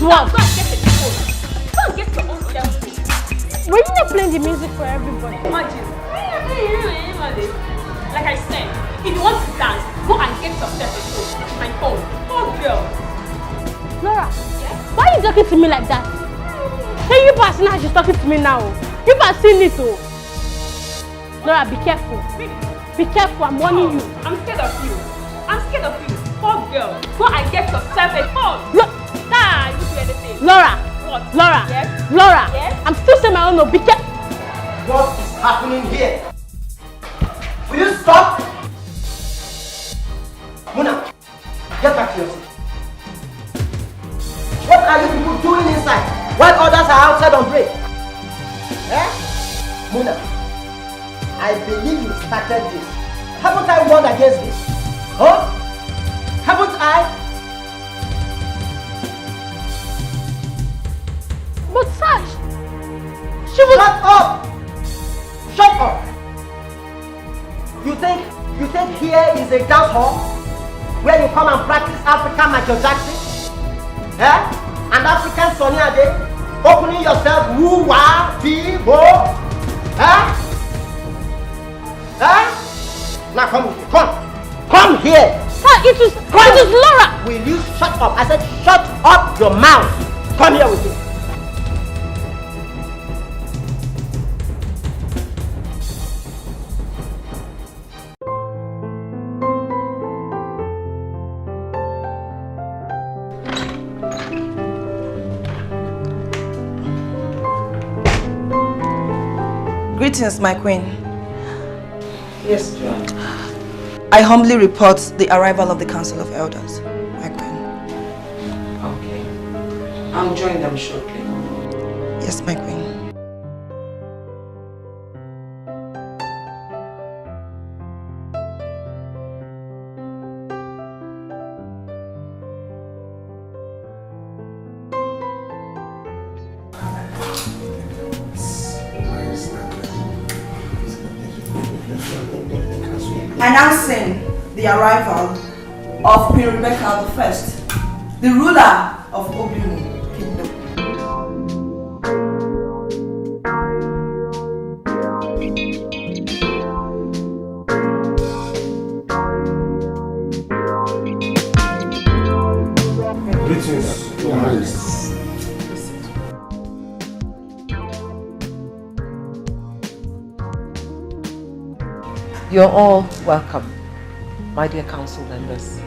what? Go and get the phone. Go and get your own cell phone. Were you not playing the music for everybody? Imagine. Like I said, if you want to dance, go and get yourself a phone. My phone. Oh, girl. Laura, why are you talking to me like that? Hey, you pass now, she's talking to me now. You pass seen it, oh. Laura, be careful. Be careful, I'm warning you. I'm scared of you. I'm scared of you. Oh, girl. Go and get yourself a phone. You do anything. Laura. What? Laura. Yes? Laura. Yes? I'm still saying my own, no. Be careful. What is happening here? Will you stop? Muna, get back to your seat. What are you people doing inside while others are outside on break? Eh? Muna, I believe you started this. Haven't I warned against this? Huh? Haven't I? But Sash, she was... Shut up! Shut up! You think here is a dance hall where you come and practice African Michael Jackson? Eh? And African Sonny Ade? Opening yourself woo-wah, dee-bo? Eh? Eh? Now come here, come here! Sir, it was Laura! Will you shut up? I said shut up your mouth! Come here with me. Greetings, my queen. Yes, John. I humbly report the arrival of the Council of Elders, my queen. Okay. I'll join them shortly. Yes, my queen. Announcing the arrival of Queen Rebecca I, the ruler of Obimu Kingdom. Greetings, Your Highness. You're all welcome, my dear council members.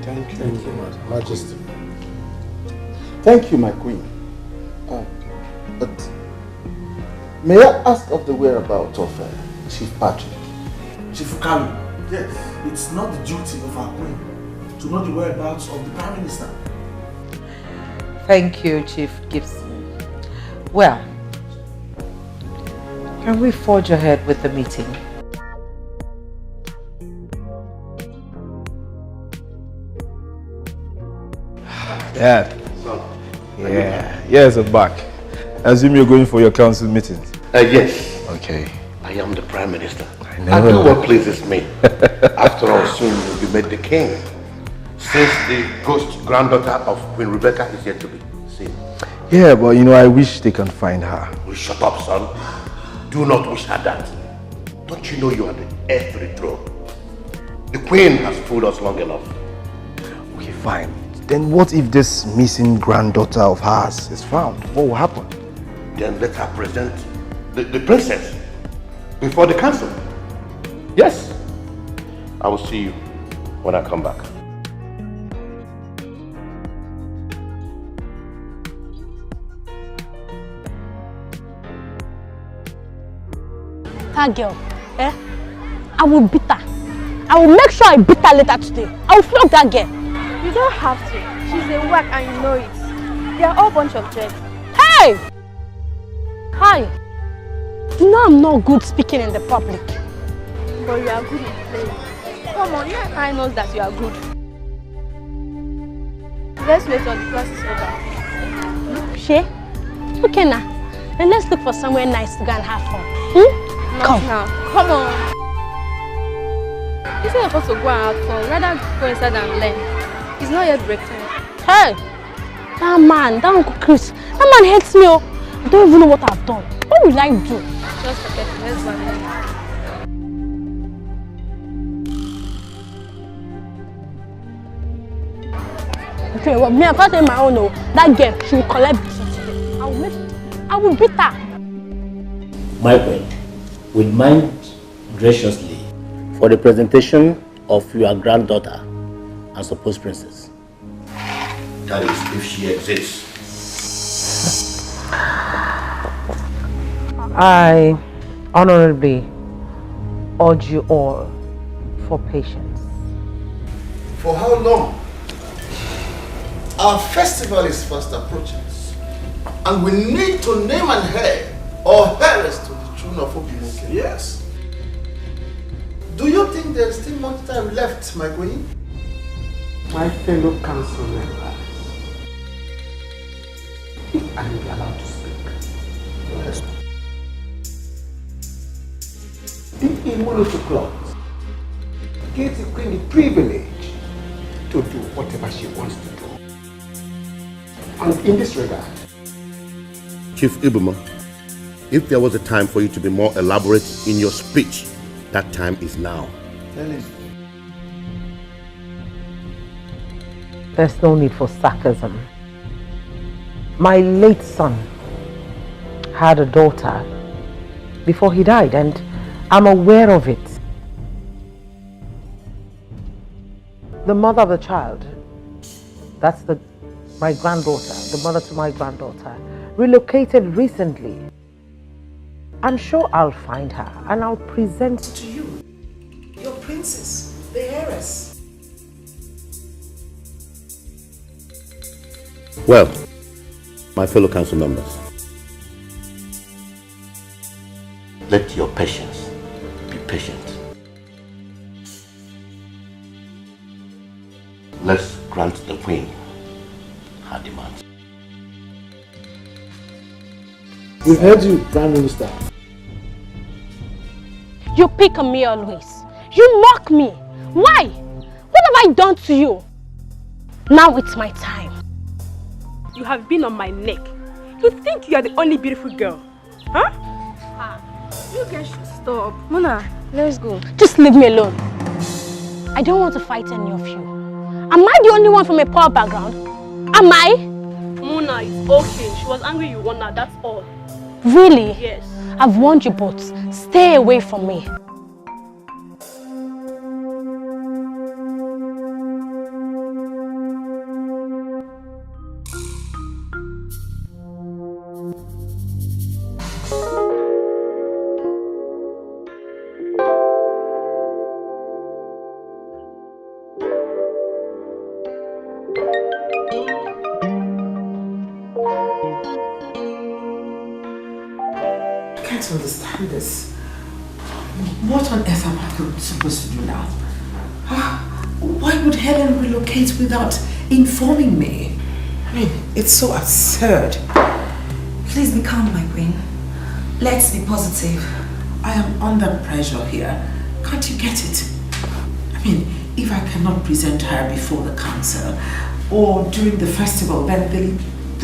Thank you, Majesty. Thank you, my queen. But may I ask of the whereabouts of Chief Patrick? Chief Kalu, yes, it's not the duty of our queen to know the whereabouts of the Prime Minister. Thank you, Chief Gibson. Well, can we forge ahead with the meeting? Dad. Yeah. Yes, I'm back. I assume you're going for your council meetings. Yes. Okay. I am the Prime Minister. I know. I do what pleases me. After all, soon you'll be made the king. Since the ghost granddaughter of Queen Rebecca is yet to be seen. Yeah, but you know, I wish they can find her. Well, shut up, son. Do not wish her that. Don't you know you are the heir to the throne? The queen has fooled us long enough. Okay, fine. Then what if this missing granddaughter of hers is found? What will happen? Then let her present the princess before the council. Yes. I will see you when I come back. That girl, I will beat her. I will make sure I beat her later today. I will flog that girl. You don't have to. She's a whack and you know it. They are all a bunch of dread. Hey! Hi. You know I'm not good speaking in the public. But you are good in playing. Come on, you and I know that you are good. Let's wait till the class is over. She? Okay now. Then let's look for somewhere nice to go and have fun. Not Come. now. Come on. You say you're supposed to go and have fun. Rather go inside and learn. It's not yet break time. Hey! That man, that Uncle Chris, that man hates me. Oh. I don't even know what I've done. What will I do? Just forget it. Let's go. Okay, well, me, I can't say my own. No. That girl, she will collect it. I will beat her. My friend, will mind graciously for the presentation of your granddaughter and supposed princess. That is, if she exists. I honorably urge you all for patience. For how long? Our festival is fast approaching, and we need to name an heir or heiress to the throne of Obimoke. Yes. Do you think there's still much time left, my queen? My fellow council members, if I am allowed to speak. Yes. The immunity clause gives the queen the privilege to do whatever she wants to do. And in this regard, Chief Ibuma, if there was a time for you to be more elaborate in your speech, that time is now. There's no need for sarcasm. My late son had a daughter before he died, and I'm aware of it. The mother of the child, that's my granddaughter, the mother to my granddaughter, relocated recently. I'm sure I'll find her and I'll present To you, your princess, the heiress. Well, my fellow council members, let your patience be patient. Let's grant the queen her demands. We've heard you, Prime Minister. You pick on me always. You mock me. Why? What have I done to you? Now it's my time. You have been on my neck. You think you are the only beautiful girl. Huh? You guys should stop. Mona, let's go. Just leave me alone. I don't want to fight any of you. Am I the only one from a poor background? Am I? Mona, it's okay. She was angry you won her, that's all. Really? Yes. I've warned you both. Stay away from me. Understand this. What on earth am I supposed to do now? Why would Helen relocate without informing me? I mean, it's so absurd. Please be calm, my queen. Let's be positive. I am under pressure here. Can't you get it? I mean, if I cannot present her before the council or during the festival, then the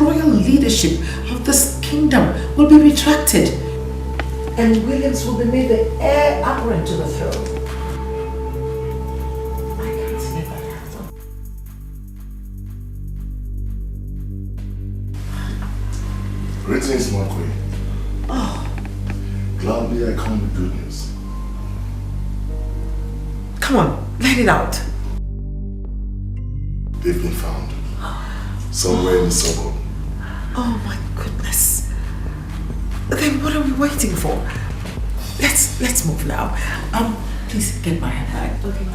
royal leadership of this kingdom will be retracted. And Williams will be made the heir apparent to the throne. I can't see that happen. Greetings, my queen. Oh. Gladly I come with good news. Come on, let it out. They've been found. Somewhere in the suburb. Oh my goodness. Then what are we waiting for? Let's move now. Please get my handbag. Okay.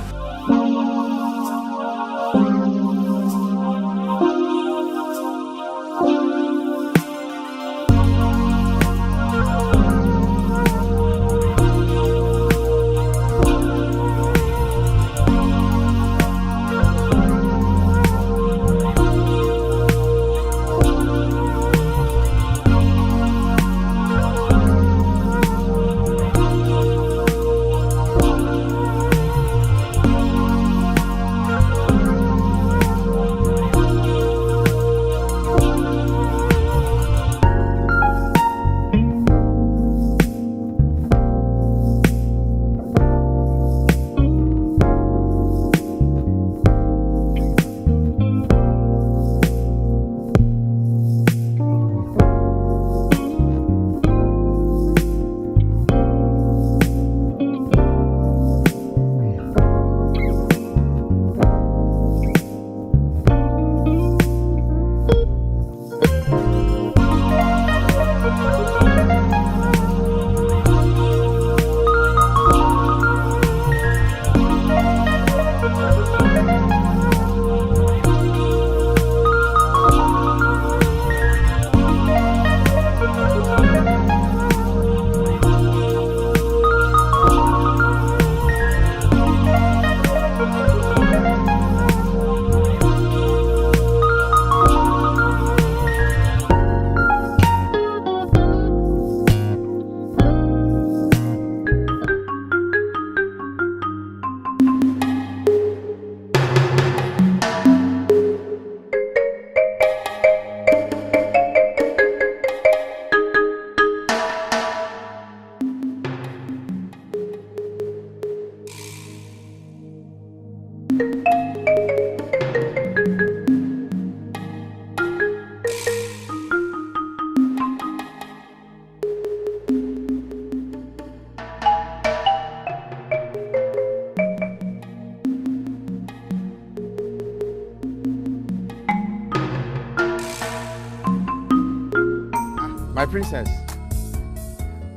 My princess.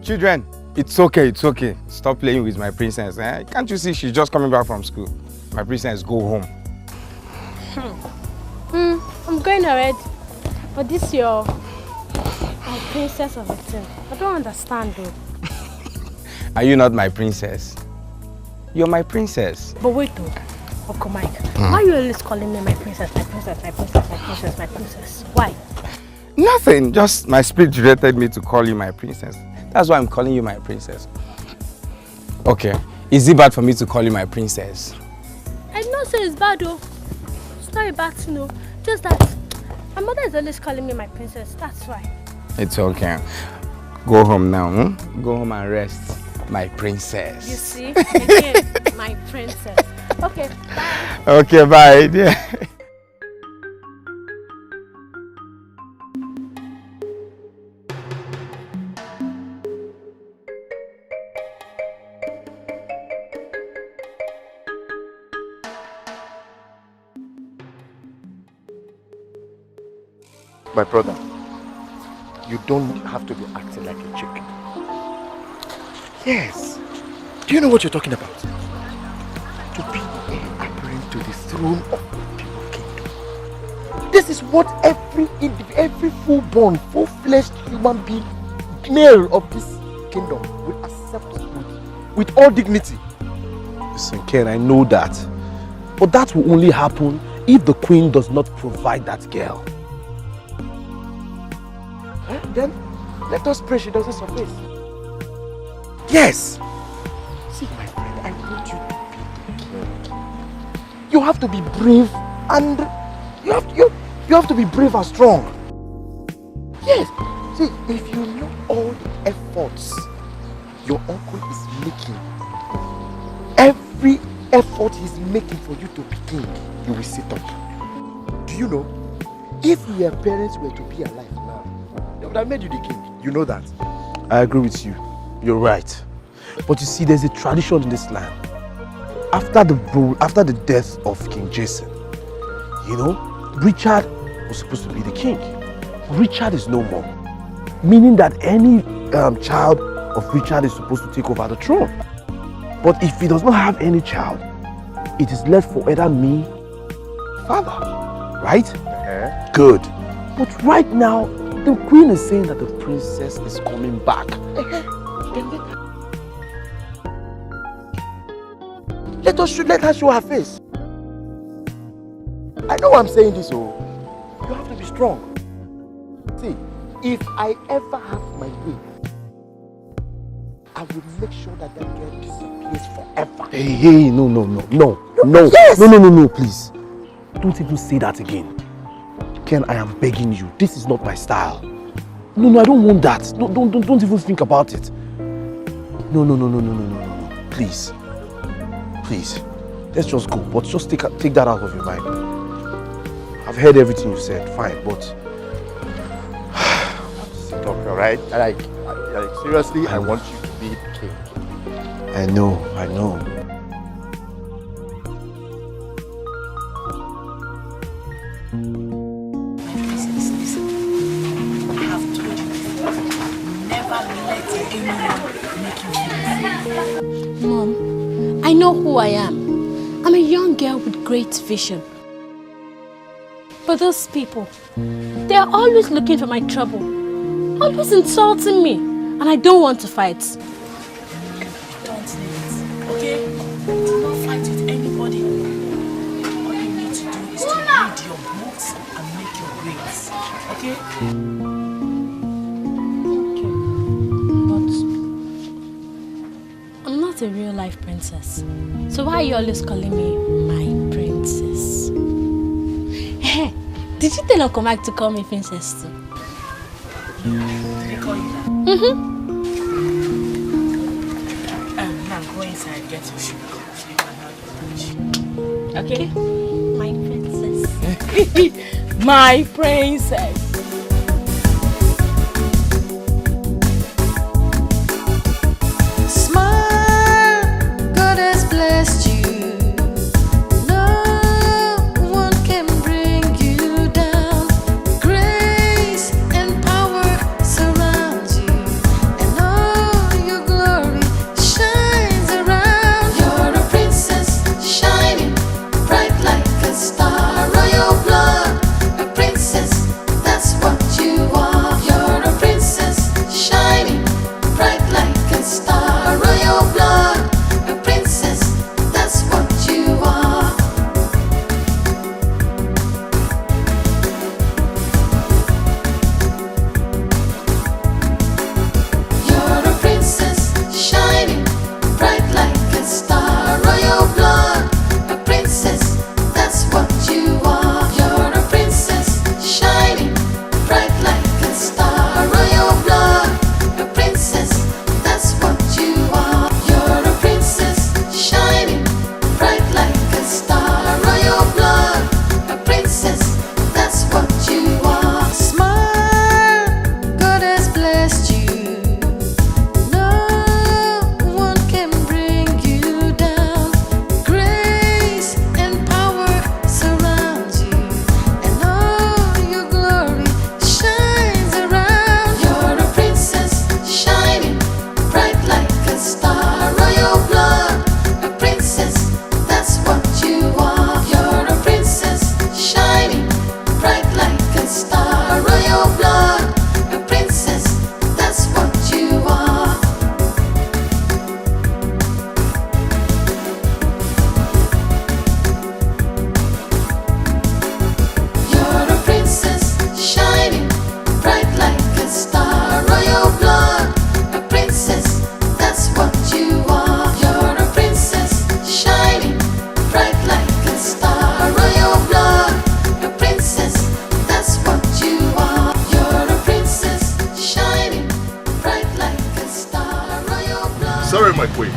Children, it's okay, it's okay. Stop playing with my princess. Eh? Can't you see she's just coming back from school? My princess, go home. I'm going already. But this your princess of a thing. I don't understand though. Are you not my princess? You're my princess. But wait though, Uncle Mike. Why are you always calling me my princess, my princess, my princess, my princess, my princess? Why? Nothing, just my spirit directed me to call you my princess. That's why I'm calling you my princess. Okay, is it bad for me to call you my princess? I did not say it's bad though. It's not a bad thing, no. Just that my mother is always calling me my princess, that's why. It's okay. Go home now, Go home and rest, my princess. You see? Again, my princess. Okay, bye. Okay, bye, dear. My brother, you don't have to be acting like a chicken. Yes. Do you know what you're talking about? To be heir apparent to the throne of the pure kingdom. This is what every full-born, full-fleshed human being, male of this kingdom, will accept with all dignity. Listen, Ken, I know that. But that will only happen if the queen does not provide that girl. Then let us pray she doesn't surface. Yes. See, my friend, I want you to be the king. You have to be brave and you have to be brave and strong. Yes. See, if you know all the efforts your uncle is making, every effort he's making for you to be king, you will sit up. Do you know? If your parents were to be alive now, they would have made you the king. You know that. I agree with you. You're right. But you see, there's a tradition in this land. After the death of King Jason, you know, Richard was supposed to be the king. Richard is no more. Meaning that any child of Richard is supposed to take over the throne. But if he does not have any child, it is left for either me, father, right? Good. But right now, the queen is saying that the princess is coming back. Let her show her face. I know I'm saying this, oh. You have to be strong. See, if I ever have my way, I will make sure that that girl disappears forever. Hey, no, Yes. No, please. Don't even say that again. Ken, I am begging you. This is not my style. No, I don't want that. Don't even think about it. No. Please. Let's just go. But just take that out of your mind. I've heard everything you said. Fine, but sit up, alright? Like seriously, I want you to be the king. I know. Mom, I know who I am. I'm a young girl with great vision. But those people, they're always looking for my trouble. Always insulting me. And I don't want to fight. Don't leave it, okay? Do not fight with anybody. All you need to do is to read your books and make your grades, okay? But I'm not a real life princess. princess. So why are you always calling me my princess? Did you tell Uncle Mike to call me princess too? Did he call you that? Now go inside, get your sugar. You can have your lunch. Okay? My princess. My princess. Sorry, my queen.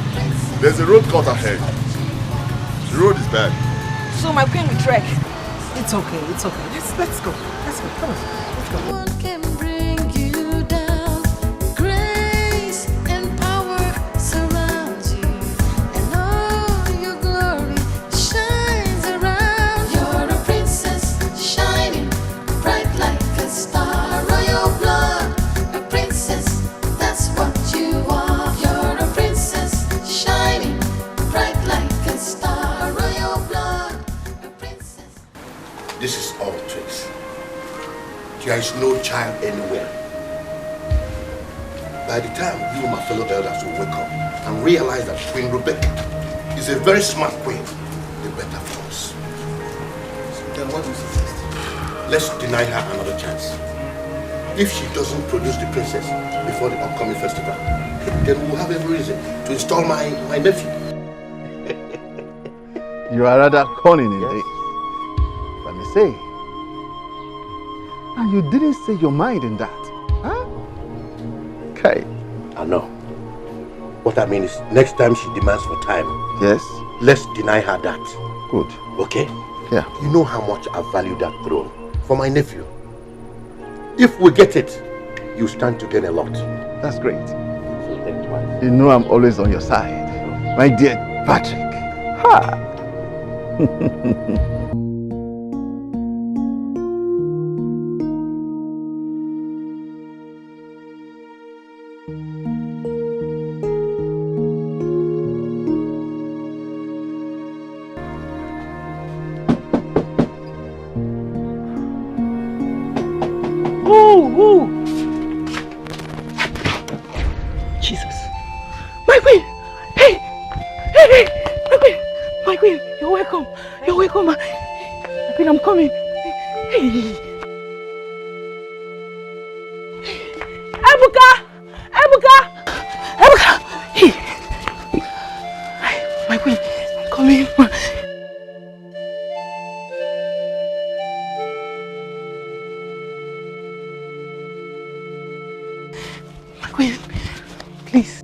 There's a road cut ahead. The road is bad. So my queen will trek. It's okay, it's okay. Let's go. Let's go. Come on. Let's go. This is all tricks. There is no child anywhere. By the time you, my fellow elders, will wake up and realize that Queen Rebecca is a very smart queen, the better for us. Then what do you suggest? Let's deny her another chance. If she doesn't produce the princess before the upcoming festival, then we'll have every reason to install my nephew. You are rather cunning indeed. Say, and you didn't say your mind in that, huh? Okay. I know. What I mean is, next time she demands for time, yes, let's deny her that. Good. Okay? Yeah. You know how much I value that throne for my nephew. If we get it, you stand to gain a lot. That's great. So think twice. You know I'm always on your side, my dear Patrick. Ha! Jesus. My queen! Hey! Hey, hey! My queen! My queen! You're welcome! You're welcome! My queen, I'm coming! Hey! Ebuka! Ebuka! Ebuka! Hey! Come in, ma. My queen, please.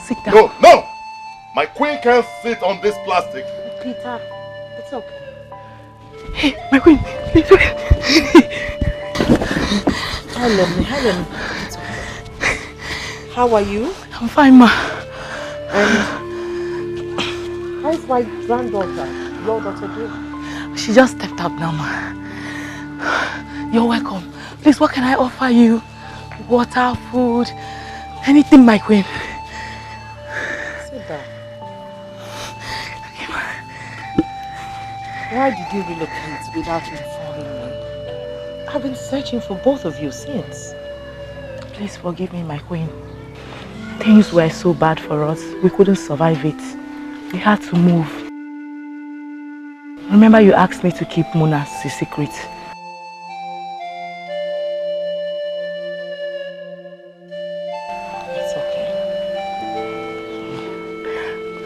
Sit down. No, no! My queen can't sit on this plastic. Peter, it's okay. Hey, my queen, please wait. Helen. How are you? I'm fine, ma. And how's my granddaughter, your daughter doing? She just stepped up now, ma. You're welcome. Please, what can I offer you? Water, food, anything, my queen. Sit down. Why did you relocate without informing me? I've been searching for both of you since. Please forgive me, my queen. Things were so bad for us. We couldn't survive it. We had to move. Remember you asked me to keep Muna's secret. It's okay.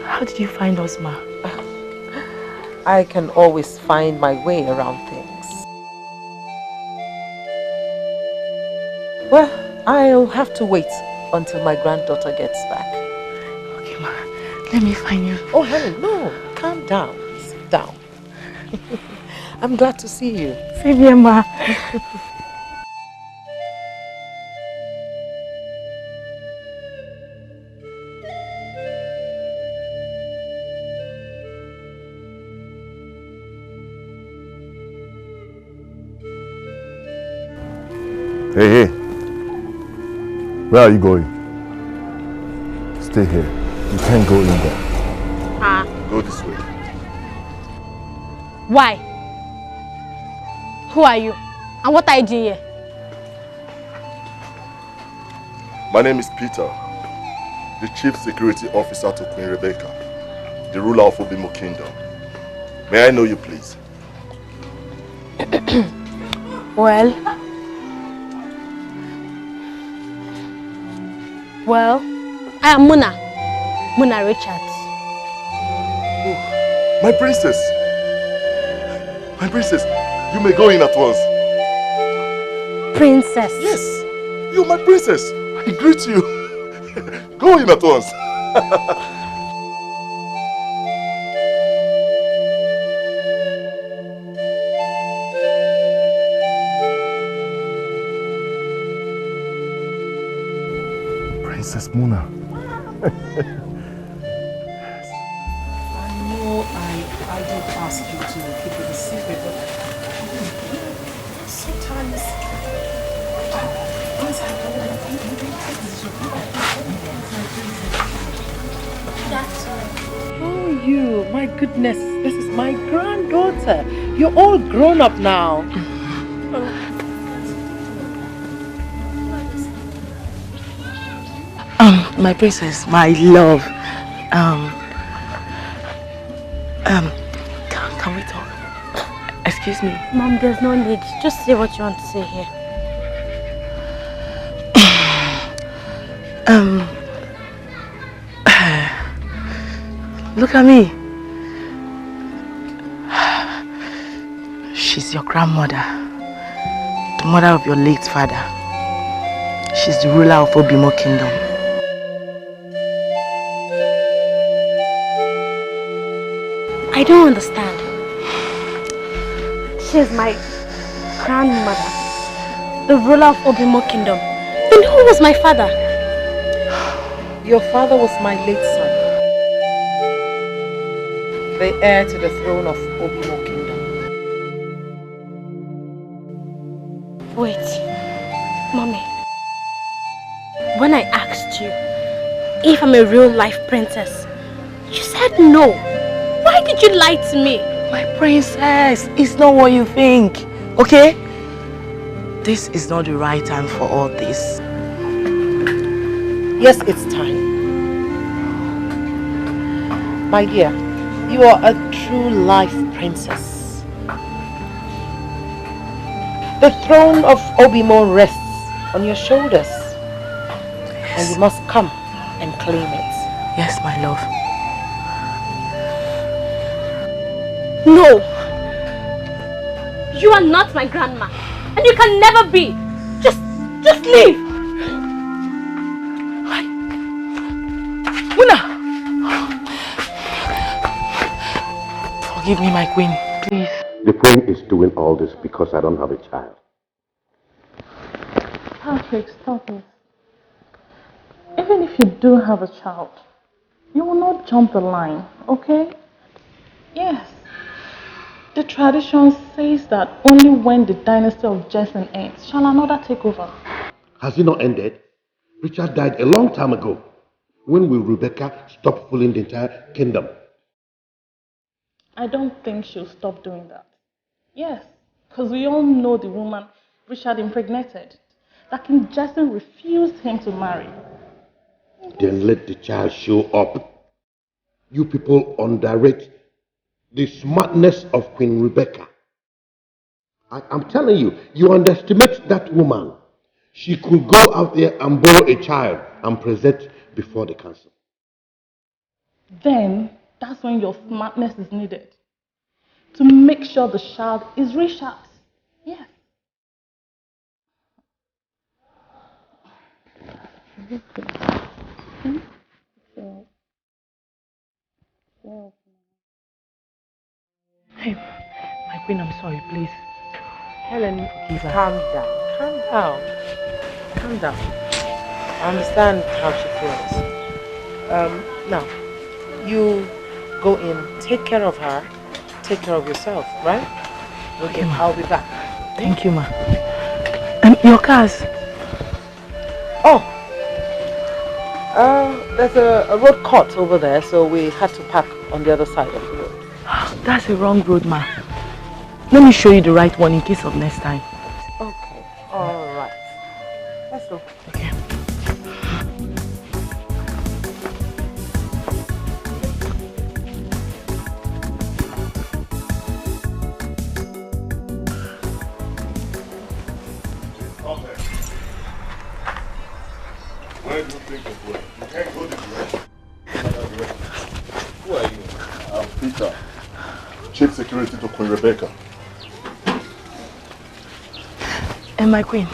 How did you find us, ma? I can always find my way around things. Well, I'll have to wait until my granddaughter gets back. Okay, ma. Let me find you. Oh, Helen, no. Calm down. Sit down. I'm glad to see you. Same here, ma. Hey. Where are you going? Stay here. You can't go in there. Go this way. Why? Who are you? And what are you doing here? My name is Peter, the Chief Security Officer to Queen Rebecca, the ruler of Obimo Kingdom. May I know you, please? Well, I am Muna Richards. Oh, my princess! My princess, you may go in at once. Princess? Yes, you're my princess. I greet you. Go in at once. Princess Muna. I know I did ask you to keep it a secret, but sometimes Oh, you, my goodness, this is my granddaughter. You're all grown up now. My princess, my love. Can we talk? Excuse me. Mom, there's no need. Just say what you want to say here. Look at me. She's your grandmother, the mother of your late father. She's the ruler of Obimo Kingdom. I don't understand. She's my grandmother, the ruler of Obimo Kingdom. And who was my father? Your father was my late son, the heir to the throne of Obimo Kingdom. Wait, Mommy. When I asked you if I'm a real-life princess, you said no. Why did you lie to me? My princess, it's not what you think, okay? This is not the right time for all this. Yes, it's time. My dear, you are a true life princess. The throne of Obimo rests on your shoulders. Yes. And you must come and claim it. Yes, my love. No. You are not my grandma. And you can never be. Just leave. Muna! Forgive me, my queen, please. The queen is doing all this because I don't have a child. Patrick, stop it. Even if you do have a child, you will not jump the line, okay? Yes. The tradition says that only when the dynasty of Jason ends shall another take over. Has it not ended? Richard died a long time ago. When will Rebecca stop fooling the entire kingdom? I don't think she'll stop doing that. Yes, because we all know the woman Richard impregnated. That King Jason refused him to marry. Then let the child show up. You people underrate the smartness of Queen Rebecca. I'm telling you, you underestimate that woman. She could go out there and borrow a child and present before the council. Then, that's when your smartness is needed. To make sure the child is Richard's. Yes. Hey, my queen, I'm sorry, please. Helen, calm down. Calm down. I understand how she feels. Now, you go in, take care of her, take care of yourself, right? Okay, I'll be back. Thank you, ma. Your cars? Oh, there's a road cut over there, so we had to park on the other side of the road. That's a wrong road, ma. Let me show you the right one in case of next time. Okay, all right. Let's go. Okay. Where do you think of going? You can't go this way. Who are you? I'm Peter, Chief Security to Queen Rebecca. And my queen,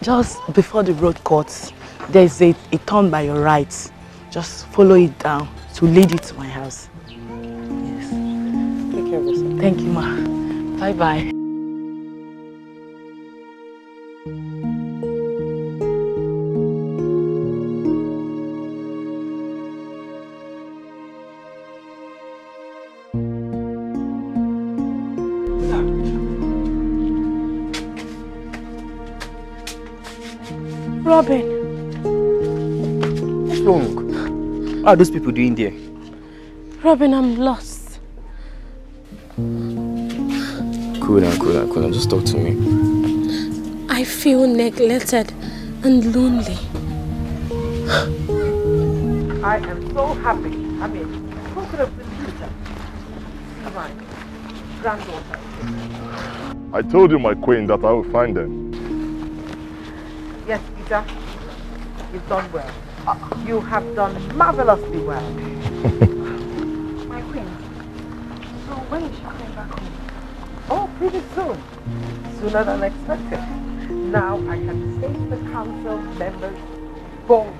just before the road cuts, there's a turn by your right. Just follow it down to lead you to my house. Yes. Take care of yourself. Thank you, ma. Bye-bye. Robin. What's wrong? What are those people doing there? Robin, I'm lost. Cool down. Just talk to me. I feel neglected and lonely. I am so happy. I mean, who could have believed that? Come on, granddaughter. I told you, my queen, that I will find them. Yes, Peter, you've done well. You have done marvelously well. My queen, so when is she coming back home? Oh, pretty soon. Sooner than expected. Now I can face the council members boldly.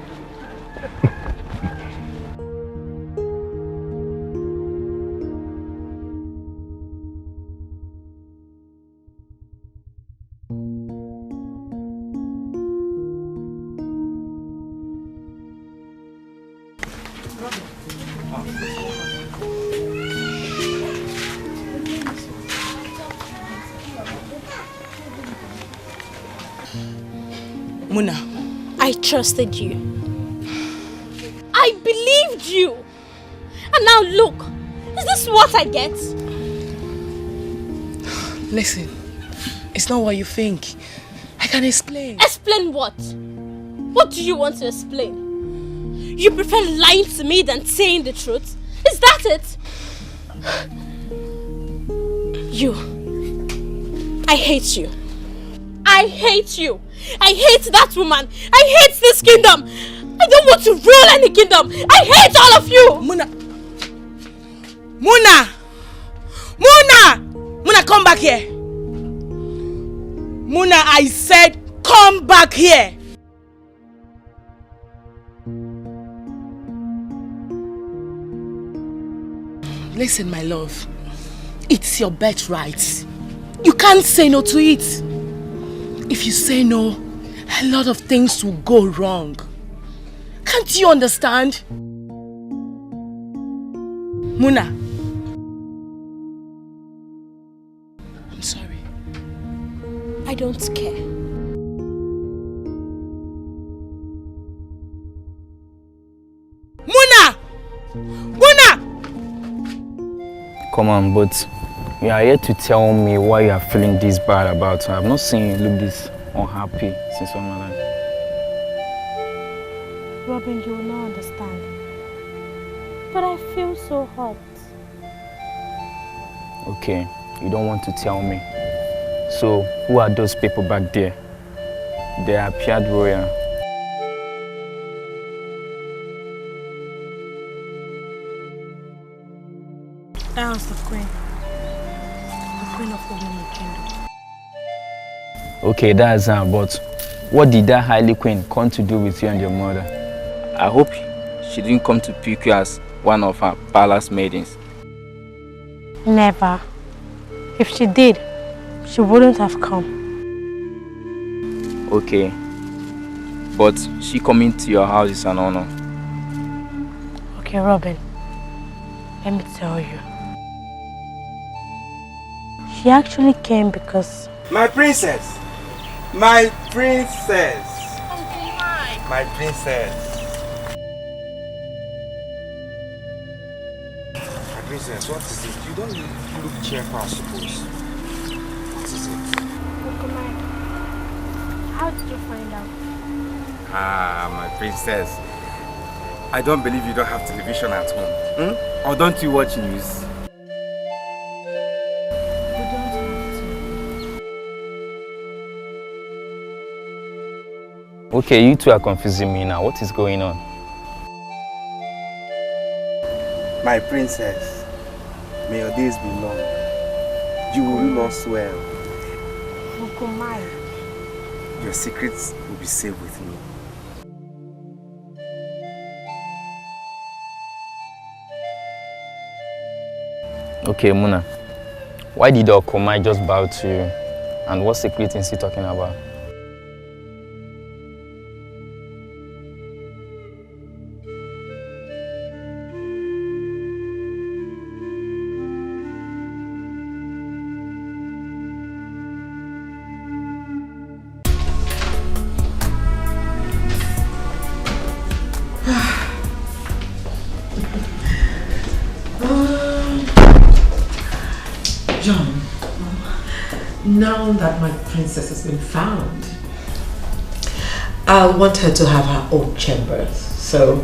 Muna. I trusted you. I believed you. And now look, is this what I get? Listen, it's not what you think. I can explain. Explain what? What do you want to explain? You prefer lying to me than saying the truth? Is that it? You. I hate you. I hate you. I hate that woman. I hate this kingdom. I don't want to rule any kingdom. I hate all of you. Muna. here. Muna, I said, come back here. Listen, my love. It's your birthright. You can't say no to it. If you say no, a lot of things will go wrong. Can't you understand? Muna. I'm sorry. I don't care. Muna! Muna! Come on, but you are here to tell me why you are feeling this bad about her. I've not seen you look this unhappy since all my life. Robin, you will not understand. But I feel so hurt. Okay, you don't want to tell me. So, who are those people back there? They appeared royal. That was the queen. The queen of the Women Kingdom. Okay, that's her, but what did that highly queen come to do with you and your mother? I hope she didn't come to pick you as one of her palace maidens. Never. If she did, she wouldn't have come. Okay, but she coming to your house is an honor. Okay, Robin, let me tell you. She actually came because... My princess! My princess! My princess! My princess, what is it? You don't look cheerful, I suppose. What is it? Uncle Mike, how did you find out? Ah, my princess. I don't believe you don't have television at home. Or don't you watch news? Okay, you two are confusing me now. What is going on? My princess, may your days be long. You will rule us well. Uncle Mike. Your secrets will be safe with me. Okay, Muna. Why did Okomai just bow to you? And what secret is he talking about? John, now that my princess has been found, I want her to have her own chambers, so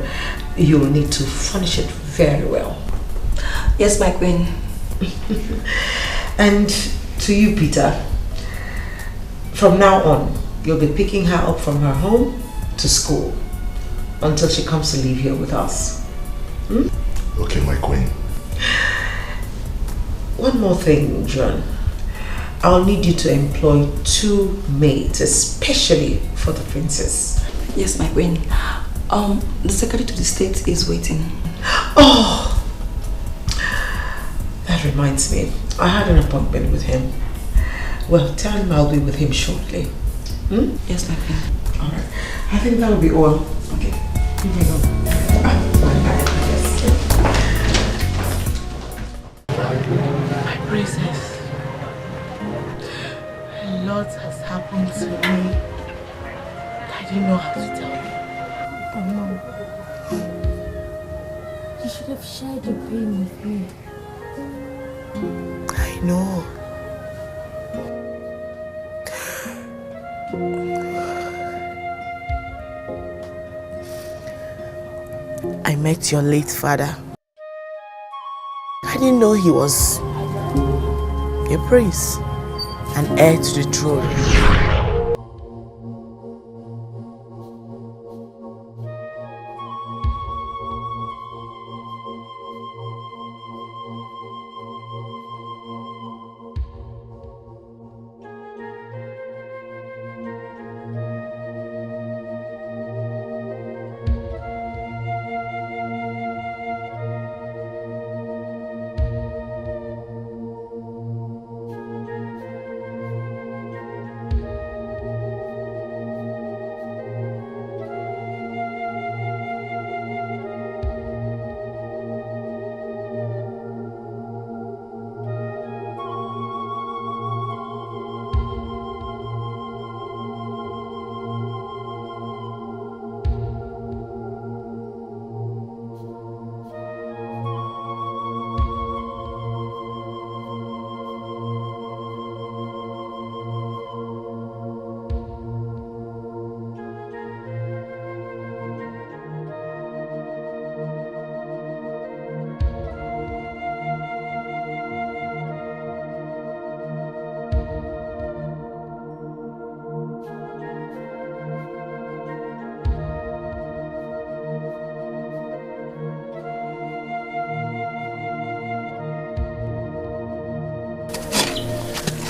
you'll need to furnish it very well. Yes, my queen. And to you, Peter, from now on, you'll be picking her up from her home to school until she comes to live here with us. Okay, my queen. One more thing, John. I'll need you to employ 2 maids, especially for the princess. Yes, my queen. The secretary to the state is waiting. Oh! That reminds me. I had an appointment with him. Well, tell him I'll be with him shortly. Yes, my queen. Alright. I think that'll be all. Okay. Here we go. My princess, a lot has happened to me. I didn't know how to tell you. Oh, Mom. You should have shared your pain with me. I know. I met your late father. I didn't know he was a prince, an heir to the throne.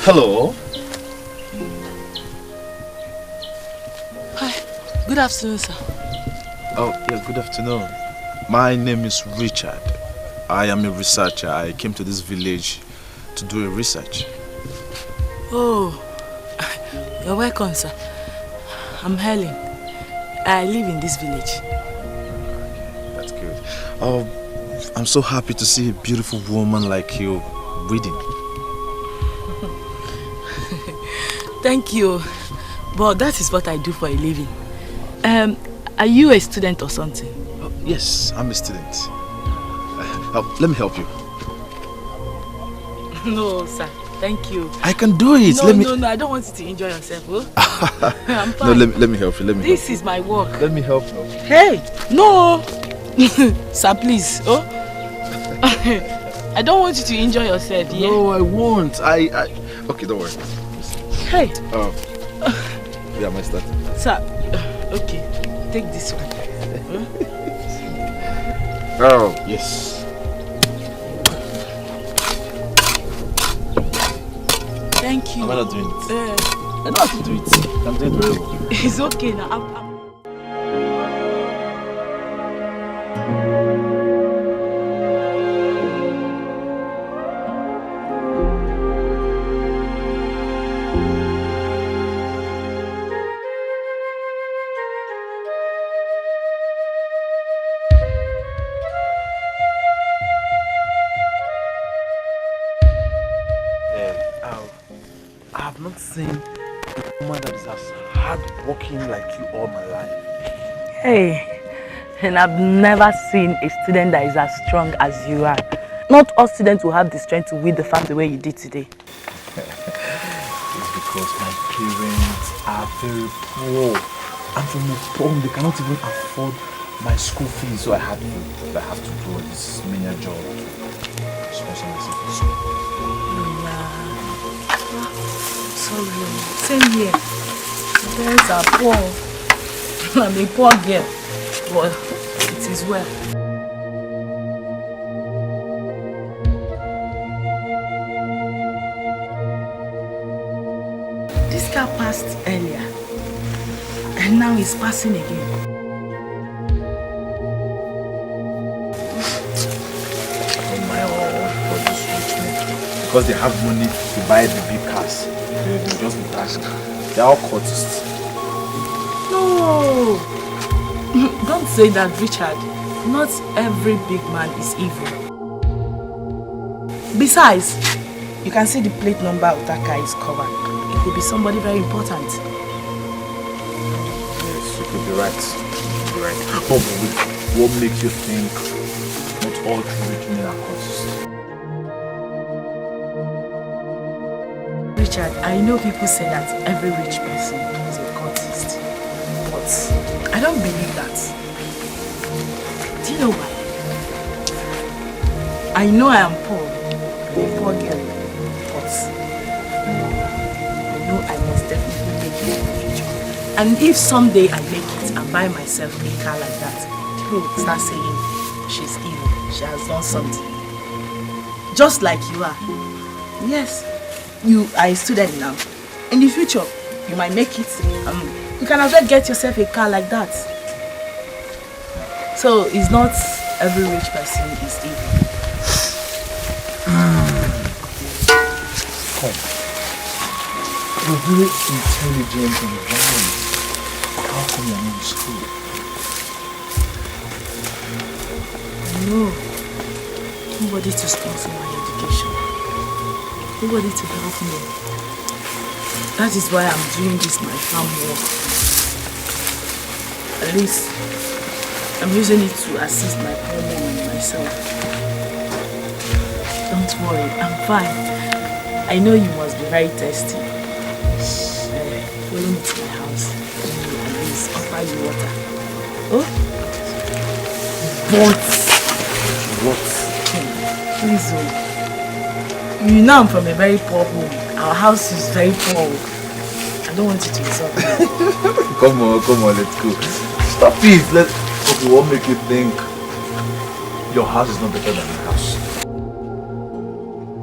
Hello. Hi. Good afternoon, sir. Oh, yeah, good afternoon. My name is Richard. I am a researcher. I came to this village to do a research. Oh, you're welcome, sir. I'm Helen. I live in this village. That's good. Oh, I'm so happy to see a beautiful woman like you reading. Thank you. But that is what I do for a living. Are you a student or something? Oh, yes, I'm a student. Let me help you. No, sir. Thank you. I can do it. No, I don't want you to enjoy yourself. Oh? I'm fine. No, let me help you. This is my work. Let me help you. Hey, no. Sir, please. Oh? I don't want you to enjoy yourself, yeah? No, I won't. Okay, don't worry. Hey. Yeah, my start. Sir, okay. Take this one. Oh, yes. Thank you. Am I not doing it? I don't have to do it. I'm doing it very well. It's okay now. I have not seen a woman that is as hard-working like you all my life. Hey, and I've never seen a student that is as strong as you are. Not all students will have the strength to weed the farm the way you did today. It's because my parents are very poor. I'm from a poor home. They cannot even afford my school fees, so I have to do this menial job to sponsor myself for school. Sorry, same here. My parents are poor. I'm a poor girl, but it is well. This car passed earlier, and now it's passing again. Because they have money to buy the big cars. They just be crashing. They are all cultists. No! Don't say that, Richard. Not every big man is evil. Besides, you can see the plate number of that car is covered. It could be somebody very important. Yes, you could be right. You could be right. But what makes you think not all true rich men are cultists? Richard, I know people say that every rich person is a cultist, but I don't believe that. Do you know why? I know I am poor, a poor girl, but I know I must definitely make it in the future. And if someday I make it and buy myself a car like that, people will start saying she's evil, she has done something. Just like you are. Yes. You are a student now. In the future, you might make it. You can as well get yourself a car like that. So it's not every rich person is evil. Come. You're very intelligent and wise. How come you're not in school? No. Nobody to sponsor my education. Nobody to help me. That is why I'm doing this my farm work. At least I'm using it to assist my poor mom and myself. Don't worry, I'm fine. I know you must be very thirsty. Follow me to my house. At least offer you water. Oh? What? Please, oh. You know I'm from a very poor home. Our house is very poor. I don't want you to insult me. Come on, let's go. Stop it. Okay, what make you think your house is not better than my house?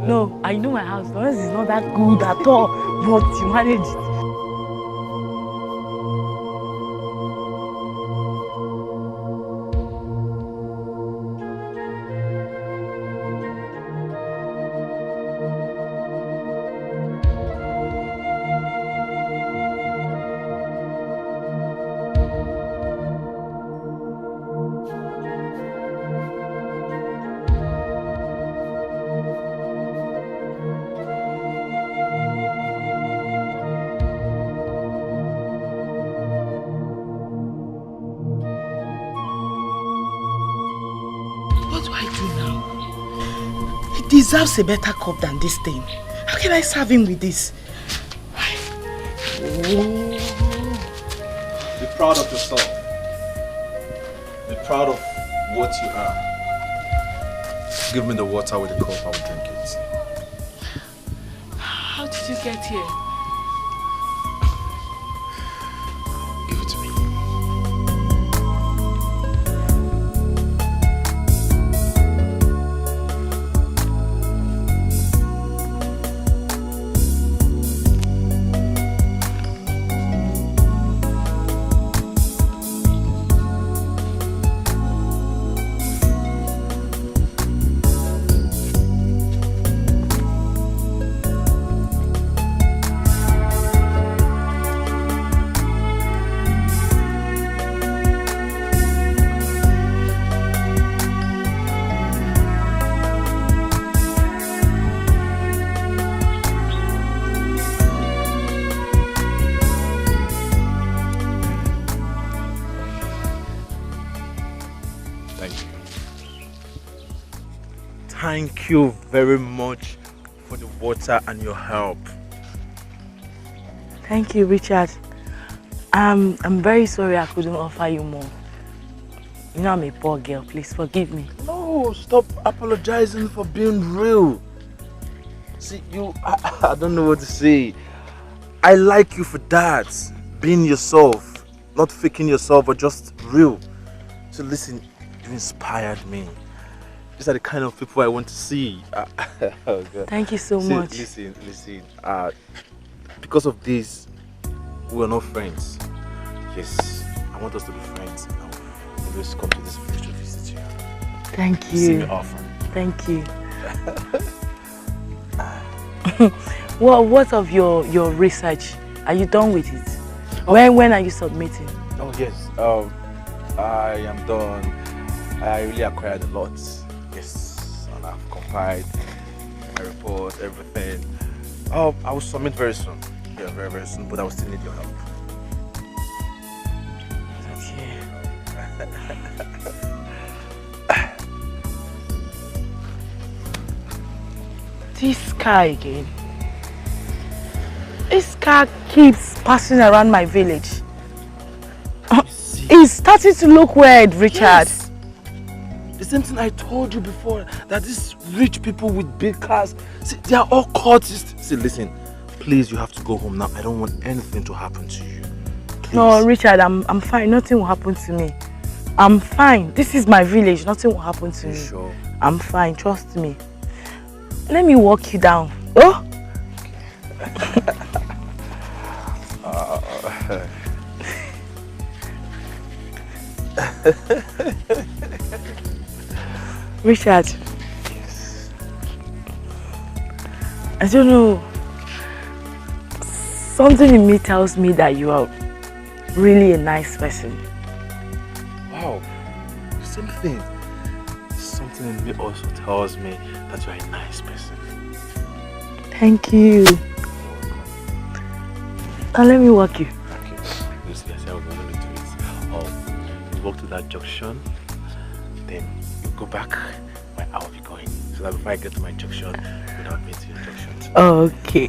No, I know my house. Florence is not that good at all, but you manage it. What do I do now? He deserves a better cup than this thing. How can I serve him with this? Be proud of yourself. Be proud of what you are. Give me the water with the cup, I will drink it. How did you get here? Give it to me. Thank you very much for the water and your help. Thank you, Richard. I'm very sorry I couldn't offer you more. You know I'm a poor girl. Please forgive me. No, stop apologizing for being real. See, I don't know what to say. I like you for that. Being yourself. Not faking yourself, but just real. So listen, you inspired me. These are the kind of people I want to see. Oh God. Thank you so much. Listen. Because of this, we are not friends. Yes, I want us to be friends. I will always come to this place to visit you. Thank you. See me often. Thank you. Well, what of your research? Are you done with it? When are you submitting? Oh yes, I am done. I really acquired a lot. Yes, and I've compiled my report, everything. I will submit very soon. Yeah, very, very soon, but I will still need your help. This car again. This car keeps passing around my village. It's starting to look weird, Richard. Yes. The same thing I told you before, that these rich people with big cars, see, they are all cultists. See, listen, please, you have to go home now. I don't want anything to happen to you. Please. No, Richard, I'm fine. Nothing will happen to me. I'm fine. This is my village. Nothing will happen to me. Sure? I'm fine. Trust me. Let me walk you down. Oh? Richard. Yes. I don't know. Something in me tells me that you are really a nice person. Wow. Same thing. Something in me also tells me that you're a nice person. Thank you. Now let me walk you. Okay. You see, I said I was going to do it. You walk to that junction, then you go back where I will be going. So that before I get to my junction, you'll have been to your junction. Okay.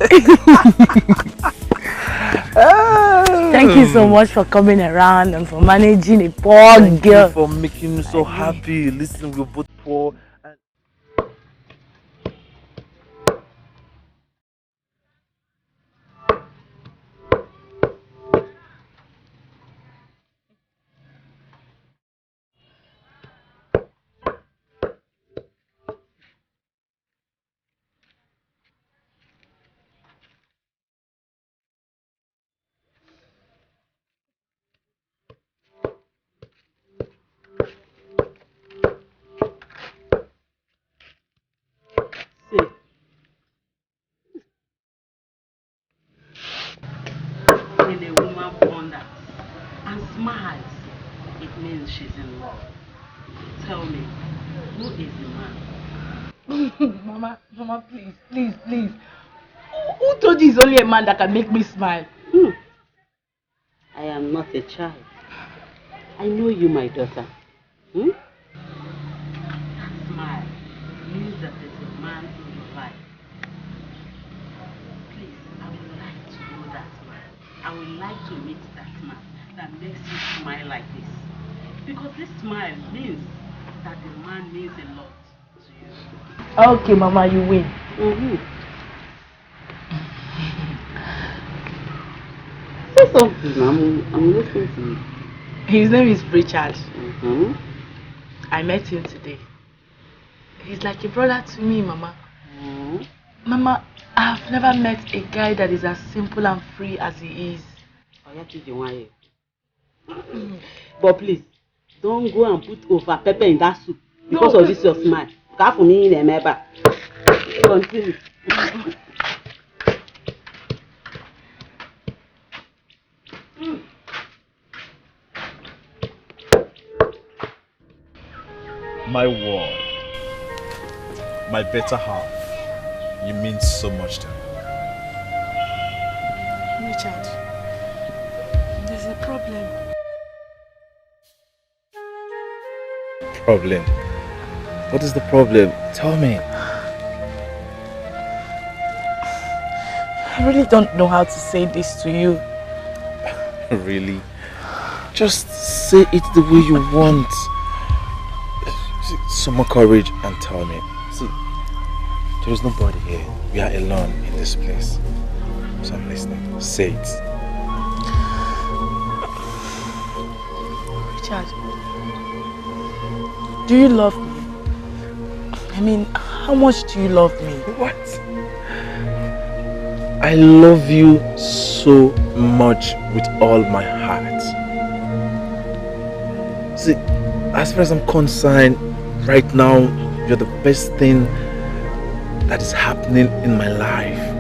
Thank you so much for coming around and for managing a poor girl. Thank you for making me so happy. Listen, we're both poor. Mama, please. Who told you it's only a man that can make me smile? I am not a child. I know you, my daughter. That smile means that there's a man in your life. Please, I would like to know that man. I would like to meet that man that makes you smile like this. Because this smile means that the man means a lot to you. Okay, Mama, you win. Say something, I'm listening to you. His name is Richard. I met him today. He's like a brother to me, Mama. Mama, I've never met a guy that is as simple and free as he is. But please, don't go and put over pepper in that soup because of this your smile. That for me in a member. Continue. My word, my better half, you mean so much to me. Richard, there's a problem. Problem? What is the problem? Tell me. I really don't know how to say this to you. Really? Just say it the way you want. Some more courage and tell me. See, there is nobody here. We are alone in this place. So I'm listening. Say it. Richard, do you love me? I mean, how much do you love me? What? I love you so much with all my heart. See, as far as I'm concerned, right now, you're the best thing that is happening in my life.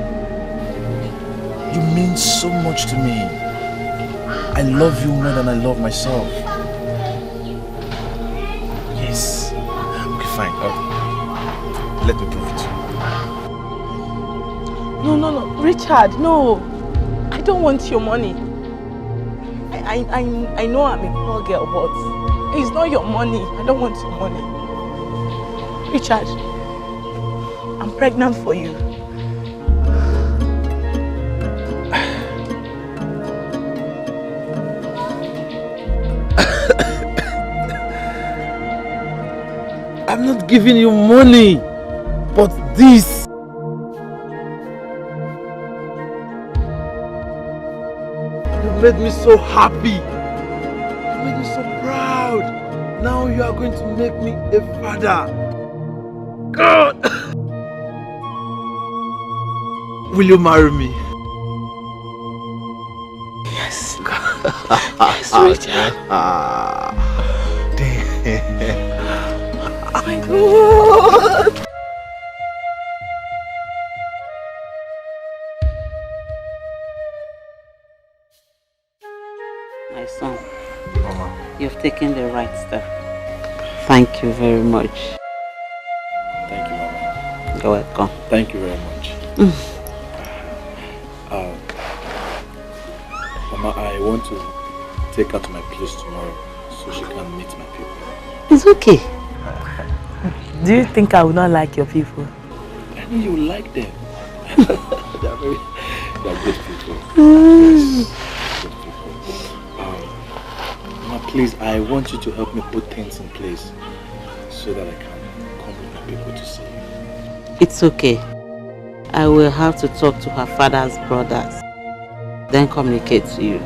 You mean so much to me. I love you more than I love myself. Yes. Okay, fine. Let me prove it to you. No, Richard, no. I don't want your money. I know I'm a poor girl, but it's not your money. I don't want your money. Richard, I'm pregnant for you. I'm not giving you money, but this. You made me so happy. You made me so proud. Now you are going to make me a father. God! Will you marry me? Yes. Yes, Richard. Damn. Oh my God. My son, Mama, you've taken the right step. Thank you very much. Thank you, Mama. You're welcome. Thank you very much. Mama, I want to take her to my place tomorrow so she can meet my people. It's okay. Do you think I would not like your people? I know you like them. They are good people. Yes, good people. Mama, please, I want you to help me put things in place so that I can come with my people to see you. It's okay. I will have to talk to her father's brothers, then communicate to you.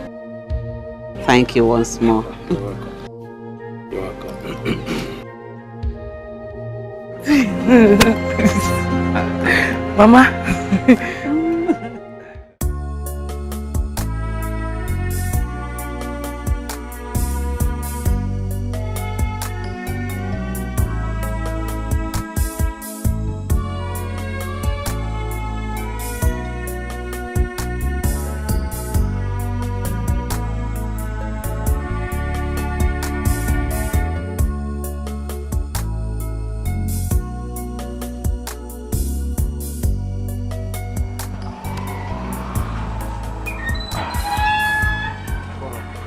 Thank you once more. You're welcome. You're welcome. Mama.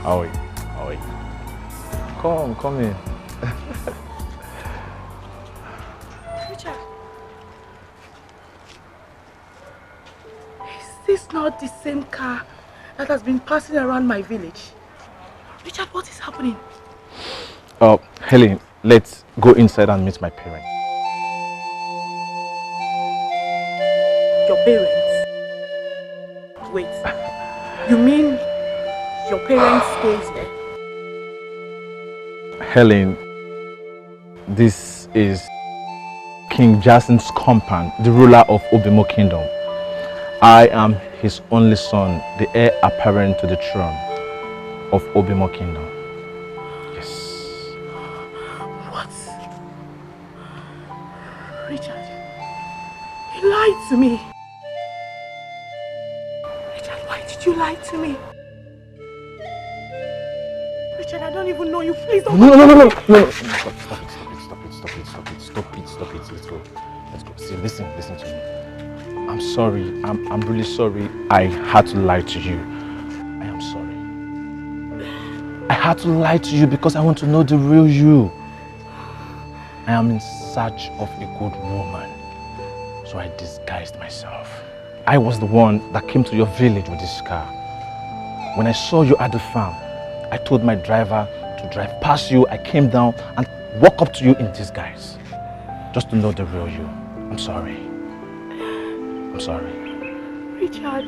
How are you? How are you? Come in. Richard. Is this not the same car that has been passing around my village? Richard, what is happening? Helen, let's go inside and meet my parents. Your parents? Wait, you mean your parents stays there? Helen, this is King Jason's compound, the ruler of Obimo Kingdom. I am his only son, the heir apparent to the throne of Obimo Kingdom. Yes. What? Richard, you lied to me. Richard, why did you lie to me? Richard, I don't even know you. Please don't. No. Stop it. Let's go. See, listen to me. I'm sorry. I'm really sorry. I had to lie to you. I am sorry. I had to lie to you because I want to know the real you. I am in search of a good woman. So I disguised myself. I was the one that came to your village with this car. When I saw you at the farm, I told my driver to drive past you. I came down and walked up to you in disguise. Just to know the real you. I'm sorry. I'm sorry. Richard,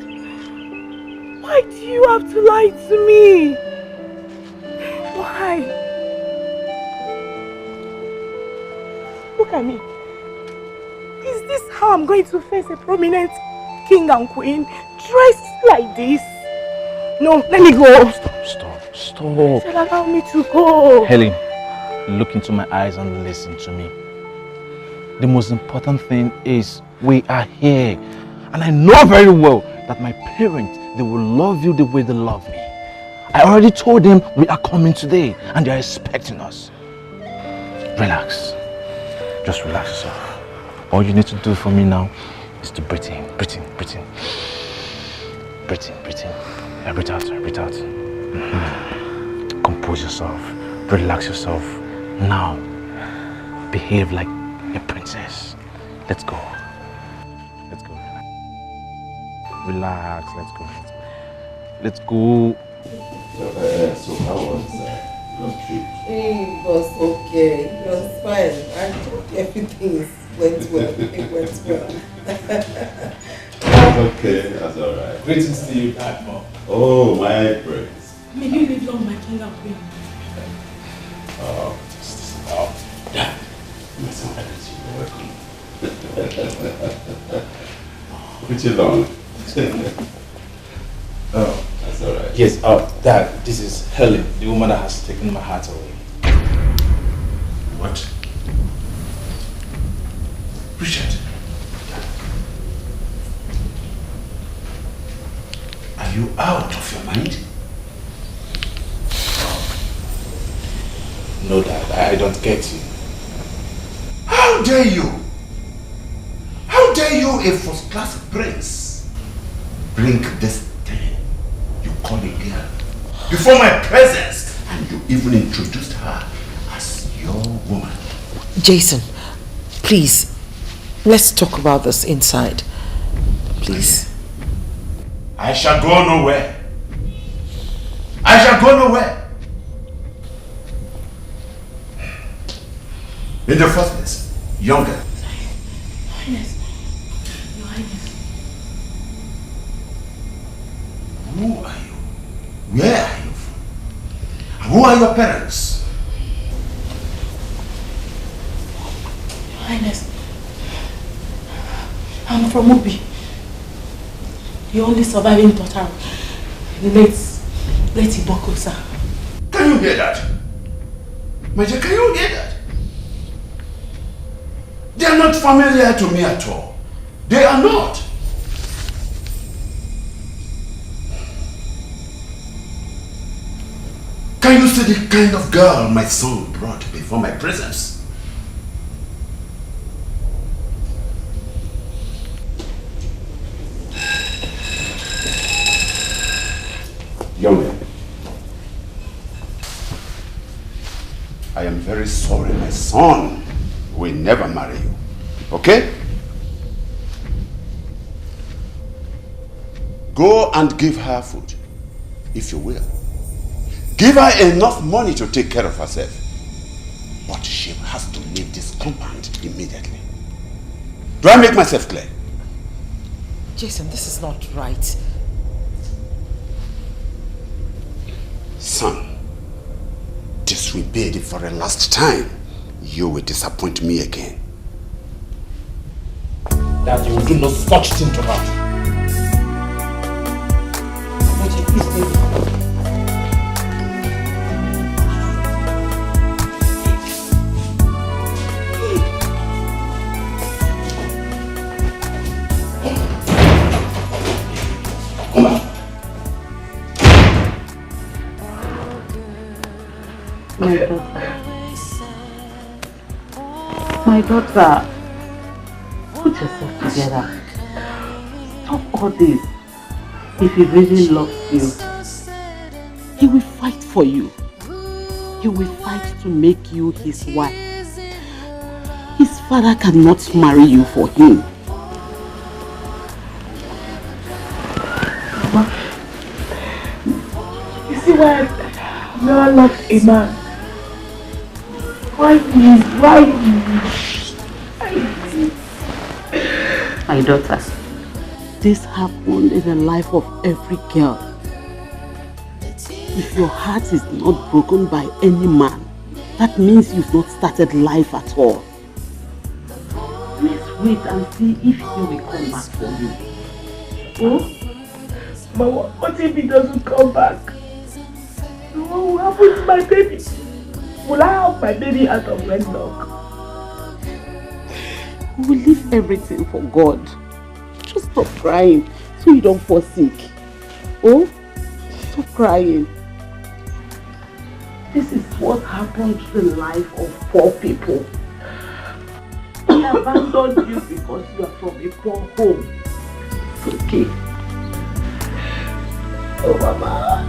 why do you have to lie to me? Why? Look at me. Is this how I'm going to face a prominent king and queen dressed like this? No, let me go. Stop. Richard, allow me to go. Helen, look into my eyes and listen to me. The most important thing is we are here. And I know very well that my parents, they will love you the way they love me. I already told them we are coming today and they are expecting us. Relax. Just relax yourself. All you need to do for me now is to breathe in. Breathe in. Yeah, breathe out. Compose yourself. Relax yourself. Now, behave like a princess. Let's go. Relax. Let's go. So how was your trip? It was okay. It was fine. I thought everything went well. It went well. Okay, that's all right. Greetings to you, Dad, Mom. Oh, my praise. May you live long, my king and queen. Dad. You're welcome. Pretty long. Oh, that's all right. Yes, Dad, this is Helen, the woman that has taken my heart away. What? Richard? Are you out of your mind? No, Dad, I don't get you. How dare you? How dare you, a first-class prince, bring this thing you call a girl before my presence, and you even introduced her as your woman? Jason, please, let's talk about this inside. Please. I shall go nowhere. In the first place, younger. Highness. Your Highness. Who are you? Where are you from? And who are your parents? Your Highness. I'm from Ubi. The only surviving daughter of the late Iboko, sir. Can you hear that? My dear, can you hear that? They are not familiar to me at all. They are not. Can you see the kind of girl my son brought before my presence? Young man, very sorry. My son will never marry you. Okay? Go and give her food, if you will. Give her enough money to take care of herself. But she has to leave this compound immediately. Do I make myself clear? Jason, this is not right. Son, this will be it for the last time. You will disappoint me again. That you will do no such thing to her. My daughter, put yourself together. Stop all this. If he really loves you, he will fight for you. He will fight to make you his wife. His father cannot marry you for him. Mama, you see why I never loved a man? Why me? My daughter, this happened in the life of every girl. If your heart is not broken by any man, that means you've not started life at all. Please wait and see if he will come back for you. Oh? Mama, what if he doesn't come back? What will happen to my baby? Will I have my baby out of wedlock? We will leave everything for God. Just stop crying so you don't fall sick. Oh? Stop crying. This is what happened to the life of poor people. He abandoned you because you are from a poor home. It's okay. Oh, Mama.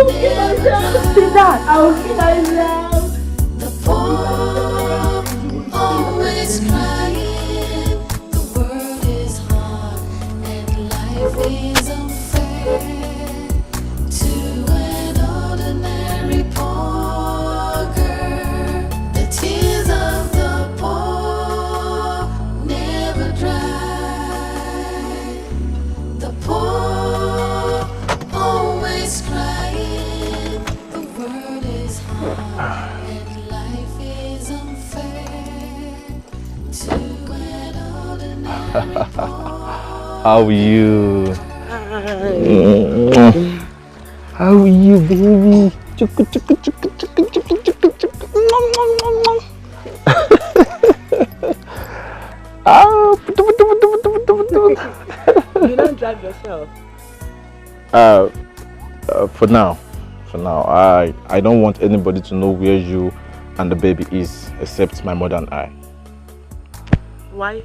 I'll give myself. See that? I'll give myself. The poor always crying. The world is hard and life is unfair to an ordinary poor girl. The tears of the poor never dry. The poor always crying. The world is hard and life is unfair to an ordinary How are you? How are you, baby? Chuku, chuku, chuku, chuku, chuku, chuku, chuku. You don't drive yourself? For now, I don't want anybody to know where you and the baby is, except my mother and I. Why?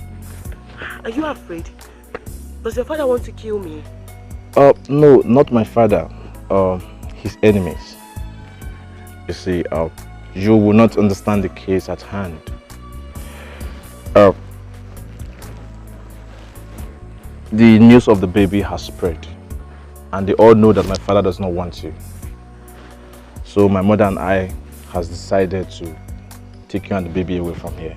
Are you afraid? Does your father want to kill me? No, not my father. His enemies. You see, you will not understand the case at hand. The news of the baby has spread, and they all know that my father does not want you. So my mother and I has decided to take you and the baby away from here.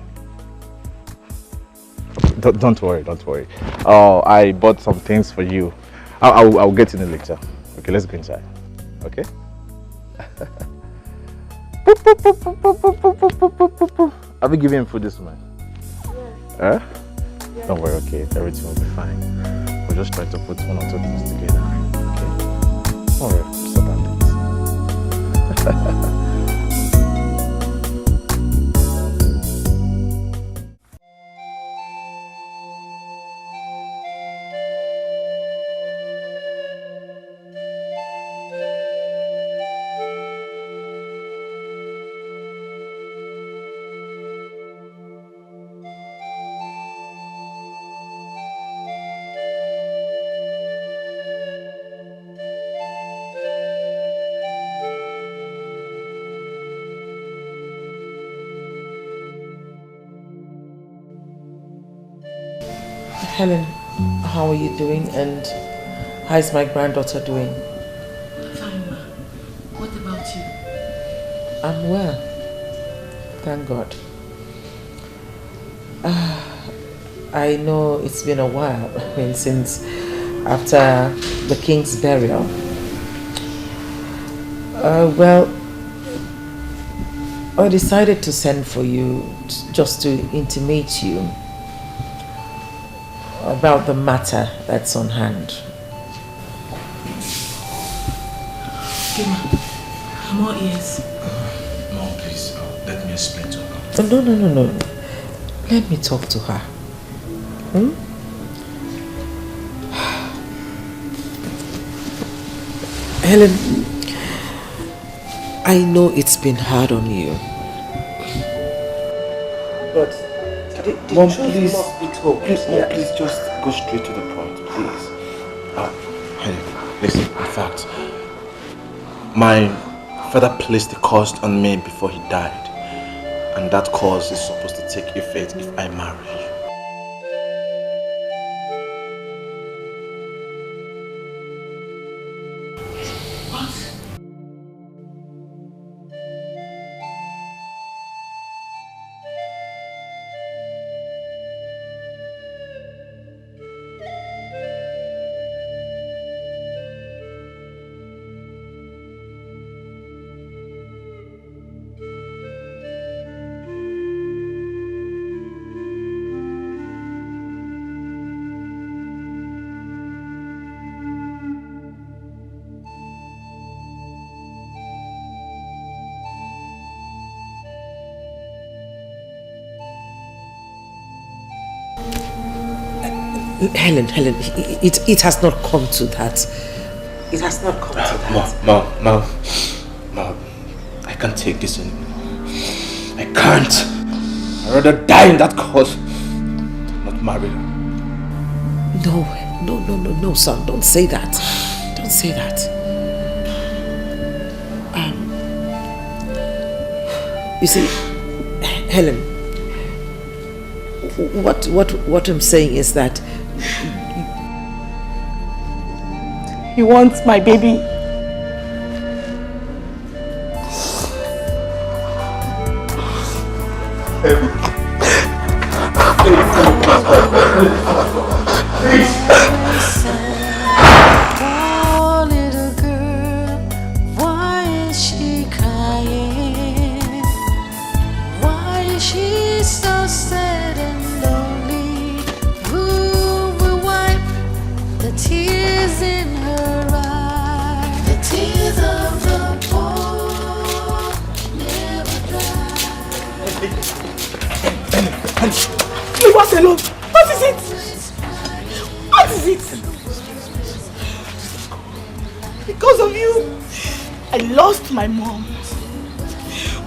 Don't worry, don't worry. I bought some things for you. I'll get in it later. Okay, let's go inside. Okay? Have you given him food this morning? Yes. Yeah. Don't worry, okay, everything will be fine. We'll just try to put one or two things together. Okay? Don't worry, just about it. Helen, how are you doing? And how is my granddaughter doing? Fine, ma. What about you? I'm well. Thank God. I know it's been a while, since after the king's burial. Well, I decided to send for you just to intimate you about the matter that's on hand. Okay, ma. I'm all ears. Mom, please, let me explain to her. No. Let me talk to her. Helen, I know it's been hard on you. But Mom, please, Mom, please just go straight to the point, please. Helen, listen, in fact, my father placed a curse on me before he died. And that curse is supposed to take effect if I marry you. Helen, it has not come to that. It has not come to that. Mom, I can't take this anymore. I can't. I'd rather die in that cause, not marry her. No, son, don't say that. Don't say that. You see, Helen, what I'm saying is that He wants my baby. Poor little girl, why is she crying? Why is she so sad and lonely? Who will wipe the tears in her eyes? The tears of the poor never dry. Leave us alone. What is it? What is it? Because of you, I lost my mom.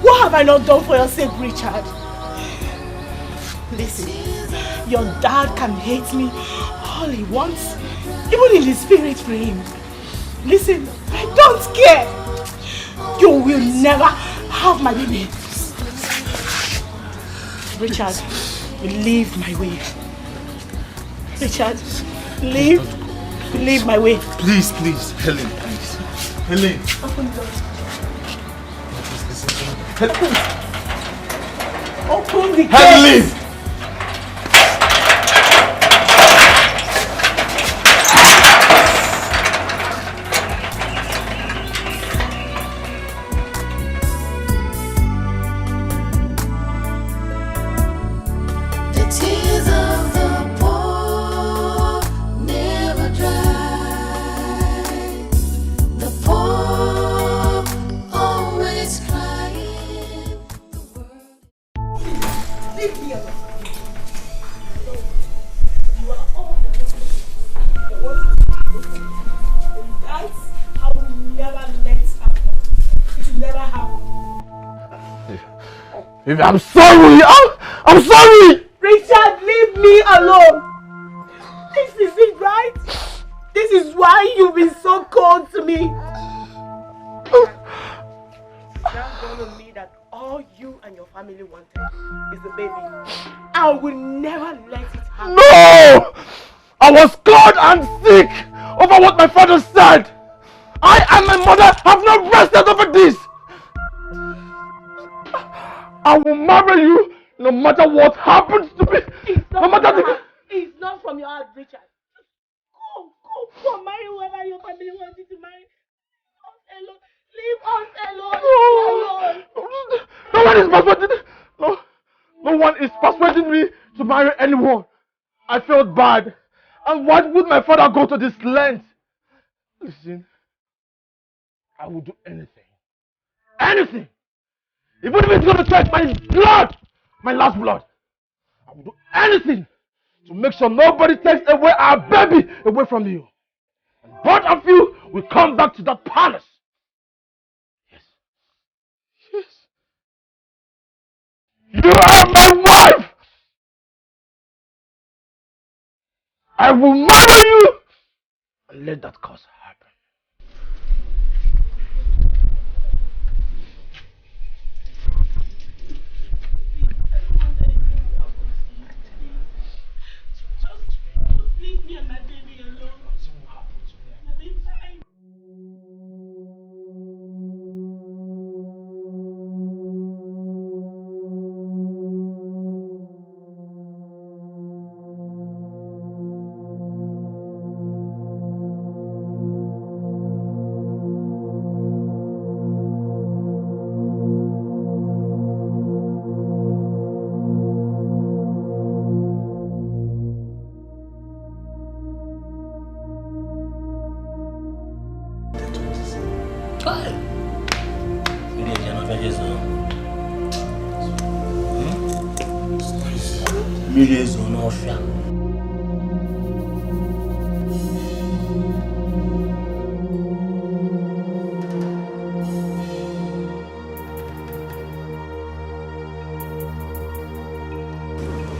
What have I not done for your sake, Richard? Listen, your dad can hate me all he wants, even in the spirit realm. Listen, I don't care. You will never have my baby. Richard, leave my way. Richard, leave my way. Please, Helen, please. Helen. Open the door. Helen. Open the gate. Helen. The tears of the poor never dry. The poor always crying. Leave me alone. That's how we never let happen. It will never happen. Baby, I'm sorry! I'm sorry! Richard, leave me alone. This is it, right? This is why you've been so cold to me. Now gonna me that all you and your family wanted is the baby. I will never let it happen. No! I was scared and sick over what my father said. I and my mother have not rested over this. I will marry you no matter what happens to me. No matter the... It's not from your heart, Richard. Go, marry whoever your family wants you to marry. Leave us alone. No one is persuading. No one is persuading me to marry anyone. I felt bad. And why would my father go to this length? Listen, I will do anything. Anything. Even if it's going to take my blood, my last blood. I will do anything to make sure nobody takes away our baby away from you. And both of you will come back to that palace. Yes. You are my wife! I will marry you! And let that curse happen. Just leave me and my baby alone. We'll be fine.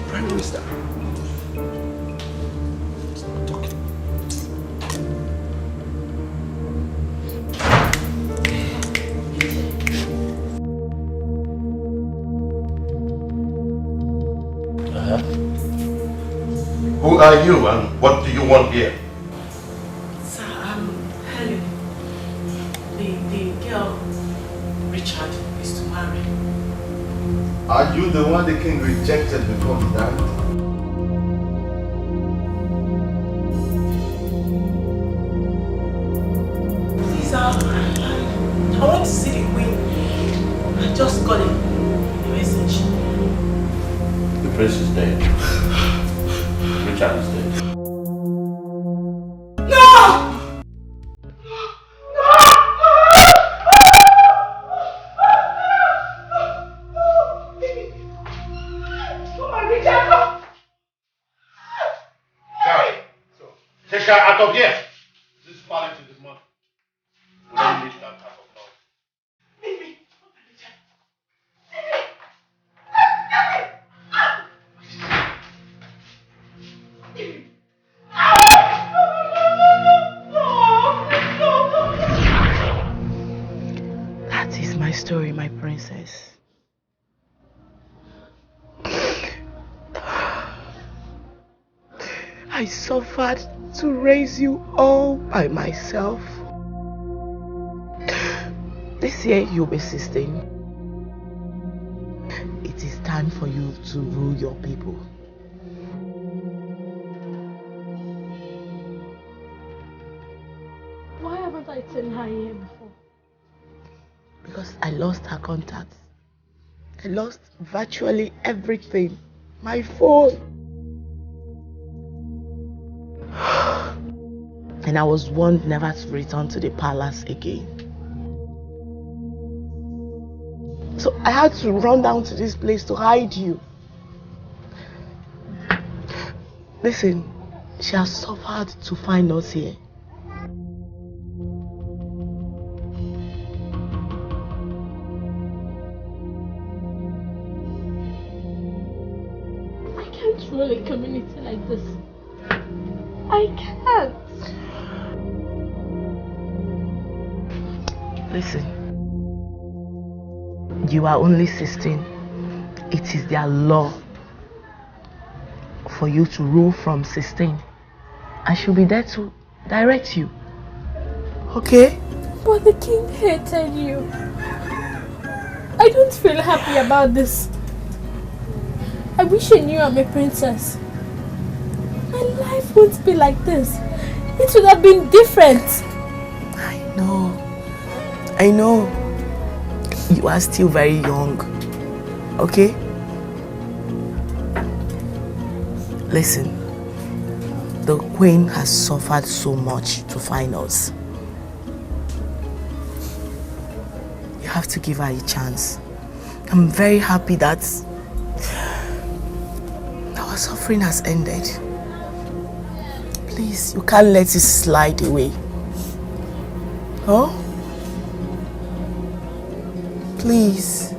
Prime Minister. Who are you and what do you want here? Sir, I'm Helen. The girl Richard is to marry. Are you the one the king rejected before he died? Please, I want to see the queen. I just got a message. The prince is dead. Richard is dead. Take her out of here. This palace is money. We don't need that type of noise. That is my story, my princess. I suffered to raise you all by myself. This year you'll be 16. It is time for you to rule your people. Why haven't I seen her here before? Because I lost her contacts. I lost virtually everything. My phone. And I was warned never to return to the palace again. So I had to run down to this place to hide you. Listen, she has suffered to find us here. I can't rule a community like this. I can't. Listen, you are only 16. It is their law for you to rule from 16. I should be there to direct you. Okay? But the king hated you. I don't feel happy about this. I wish he knew I'm a princess. My life won't be like this. It would have been different. I know. You are still very young. Okay? Listen. The queen has suffered so much to find us. You have to give her a chance. I'm very happy that our suffering has ended. Please, you can't let it slide away. Huh? Please.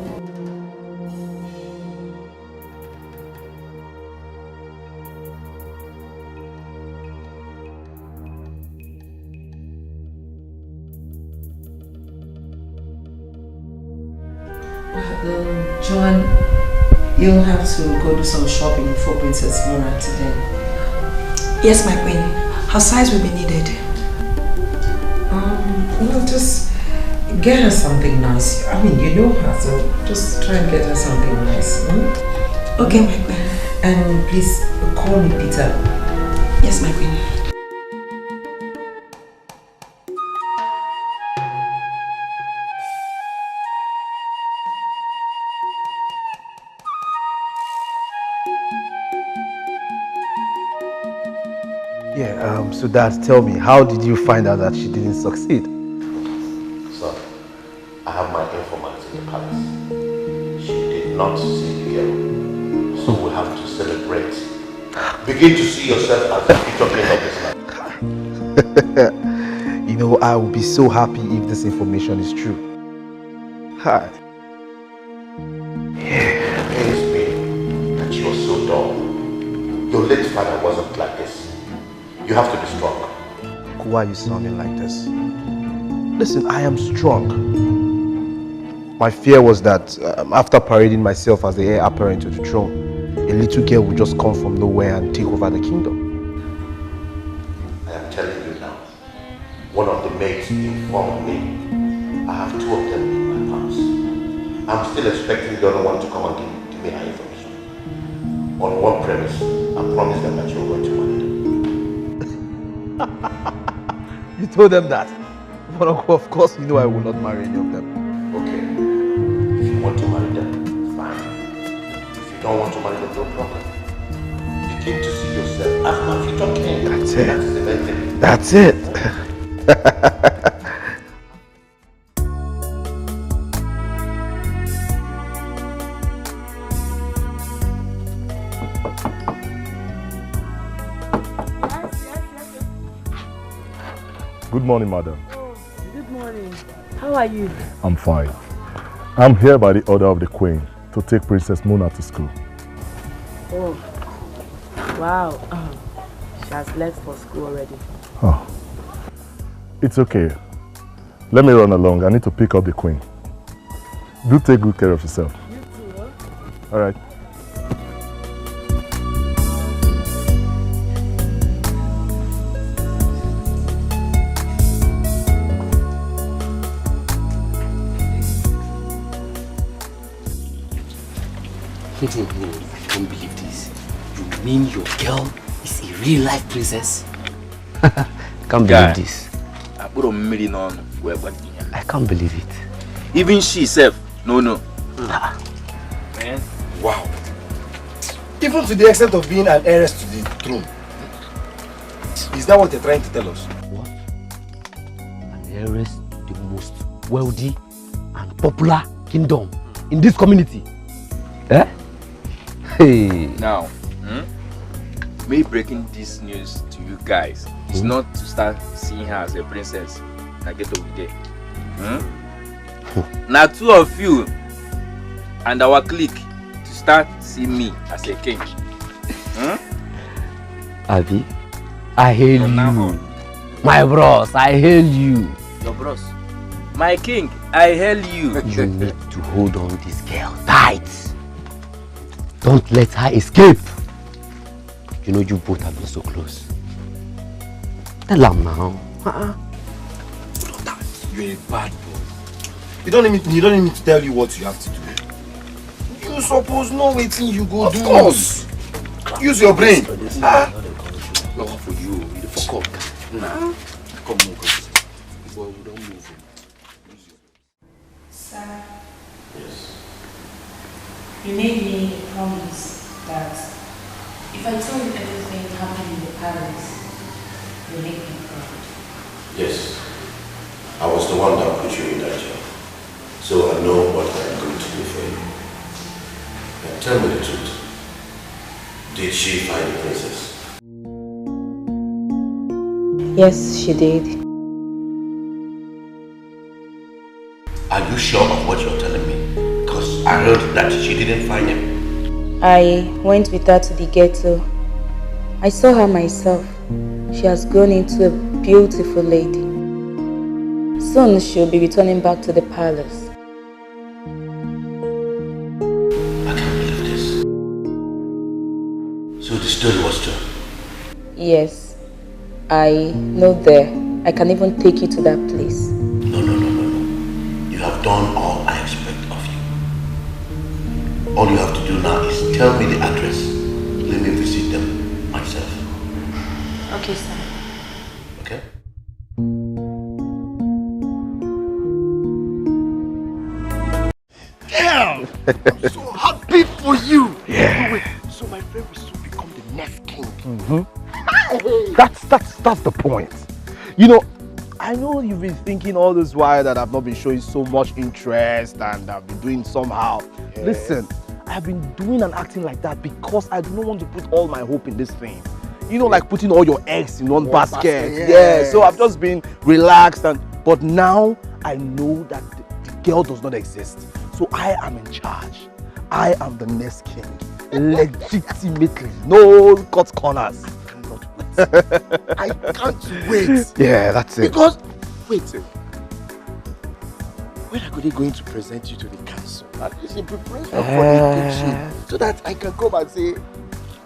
John, you'll have to go do some shopping for Princess Mona today. Yes, my queen. Her size will be needed. Just get her something nice. I mean, you know her, so just try and get her something nice. Okay, my queen. And please call me Peter. Yes, my queen. Yeah, so Dad, tell me, how did you find out that she didn't succeed? Son, I have my informants in the palace. She did not see the girl. So we have to celebrate. Begin to see yourself as the future king of this land. You know, I will be so happy if this information is true. Hi. It pains me that you are so dull. Your late father wasn't like this. You have to be strong. Why are you sounding like this? Listen, I am strong. My fear was that after parading myself as the heir apparent to the throne, a little girl would just come from nowhere and take over the kingdom. I am telling you now, one of the maids informed me. I have 2 of them in my palace. I'm still expecting the other one to come and give me her information. On one premise, I promise them that you're going to marry them. You told them that? But of course you know I will not marry any of them. Okay. If you want to marry them, fine. If you don't want to marry them, no problem. Begin to see yourself as my future king. That's it. That is the main thing. That's it. Good morning, madam. Good morning. How are you? I'm fine. I'm here by the order of the Queen to take Princess Mona to school. Oh, wow. She has left for school already. Oh, it's okay. Let me run along. I need to pick up the Queen. Do take good care of yourself. You too, huh? All right. I don't believe this. You mean your girl is a real life princess? Can't believe this. I put a million on where I can't believe it. Even she self, no. Man. Wow. Even to the extent of being an heiress to the throne. Is that what you're trying to tell us? What? An heiress to the most wealthy and popular kingdom in this community. Eh? Hey. Now, me breaking this news to you guys is not to start seeing her as a princess and get over there. Now 2 of you and our clique to start seeing me as a king. Abi, I hail you. My bros, I hail you. Your bros. My king, I hail you. You need to hold on this girl tight. Don't let her escape. You know you both have been so close. Tell him now. You're a bad boy. You don't need me to tell you what you have to do. You suppose know what you go do. Of course. Use your brain. Not for you. You fuck up. Nah. Come on, boy, we don't move. Sir, Yes. you made me a promise that if I told you everything happened in the palace, you'll make me proud. Yes. I was the one that put you in that job. So I know what I'm going to do for you. Now tell me the truth. Did she find the princess? Yes, she did. Are you sure of what you're telling me? Because I heard that she didn't find him. I went with her to the ghetto. I saw her myself. She has grown into a beautiful lady. Soon she'll be returning back to the palace. So the story was true? Yes, I know there. I can even take you to that place. No. You have done all I expect of you. All you have to do now is tell me the address. Let me visit them myself. Okay, sir. Okay? Damn! I'm so happy for you! Yeah. Wait, so my friend will soon become the next king. That's the point. You know, I know you've been thinking all this while that I've not been showing so much interest and I've been doing somehow. Yes. Listen, I've been doing and acting like that because I do not want to put all my hope in this thing. You know, like putting all your eggs in one basket. Yes. Yeah, so I've just been relaxed but now I know that the girl does not exist. So I am in charge. I am the next king. Legitimately. No cut corners. I can't wait. Yeah, that's it. Because, wait, when are they going to present you to the council? At least in preparation for the kitchen, so that I can come and say,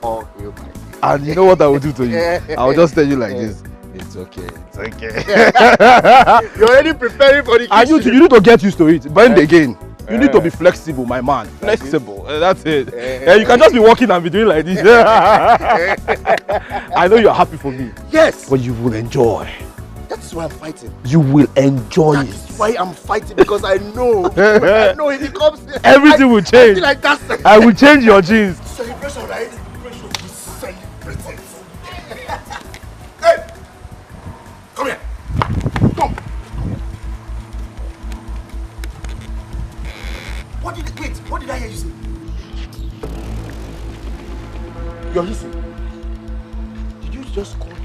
oh, you my king. And you know what I will do to you? I will just tell you like this. It's okay. It's okay. You're already preparing for the kitchen. And you need to get used to it. Bend again. You need to be flexible, my man. Flexible. That's it. You can just be walking and be doing like this. I know you're happy for me. Yes. But you will enjoy. That's why I'm fighting. You will enjoy it. That's why I'm fighting, because I know. I know if it comes. Everything will change. I like that. I will change your jeans. Celebration, right? Celebration. We celebrate it. Hey! Come here. Come. What did I hear you say? You're listening. Did you just call him?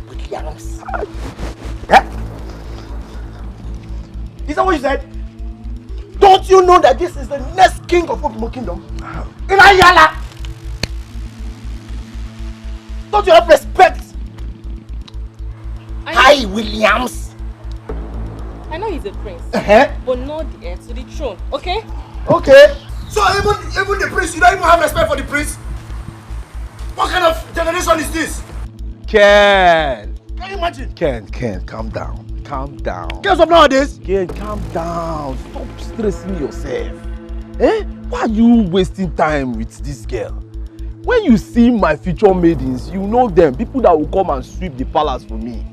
With your arms? Yeah? Is that what you said? Don't you know that this is the next king of Obumo Kingdom? Inayala! Don't you have respect? Hi, Williams! I know he's a prince, but not the heir to the throne, okay? Okay. So even the prince, you don't even have respect for the prince? What kind of generation is this? Ken, Can you imagine? Ken, calm down. Calm down. Girls of nowadays? Ken, calm down. Stop stressing yourself. Why are you wasting time with this girl? When you see my future maidens, you know them. People that will come and sweep the palace for me.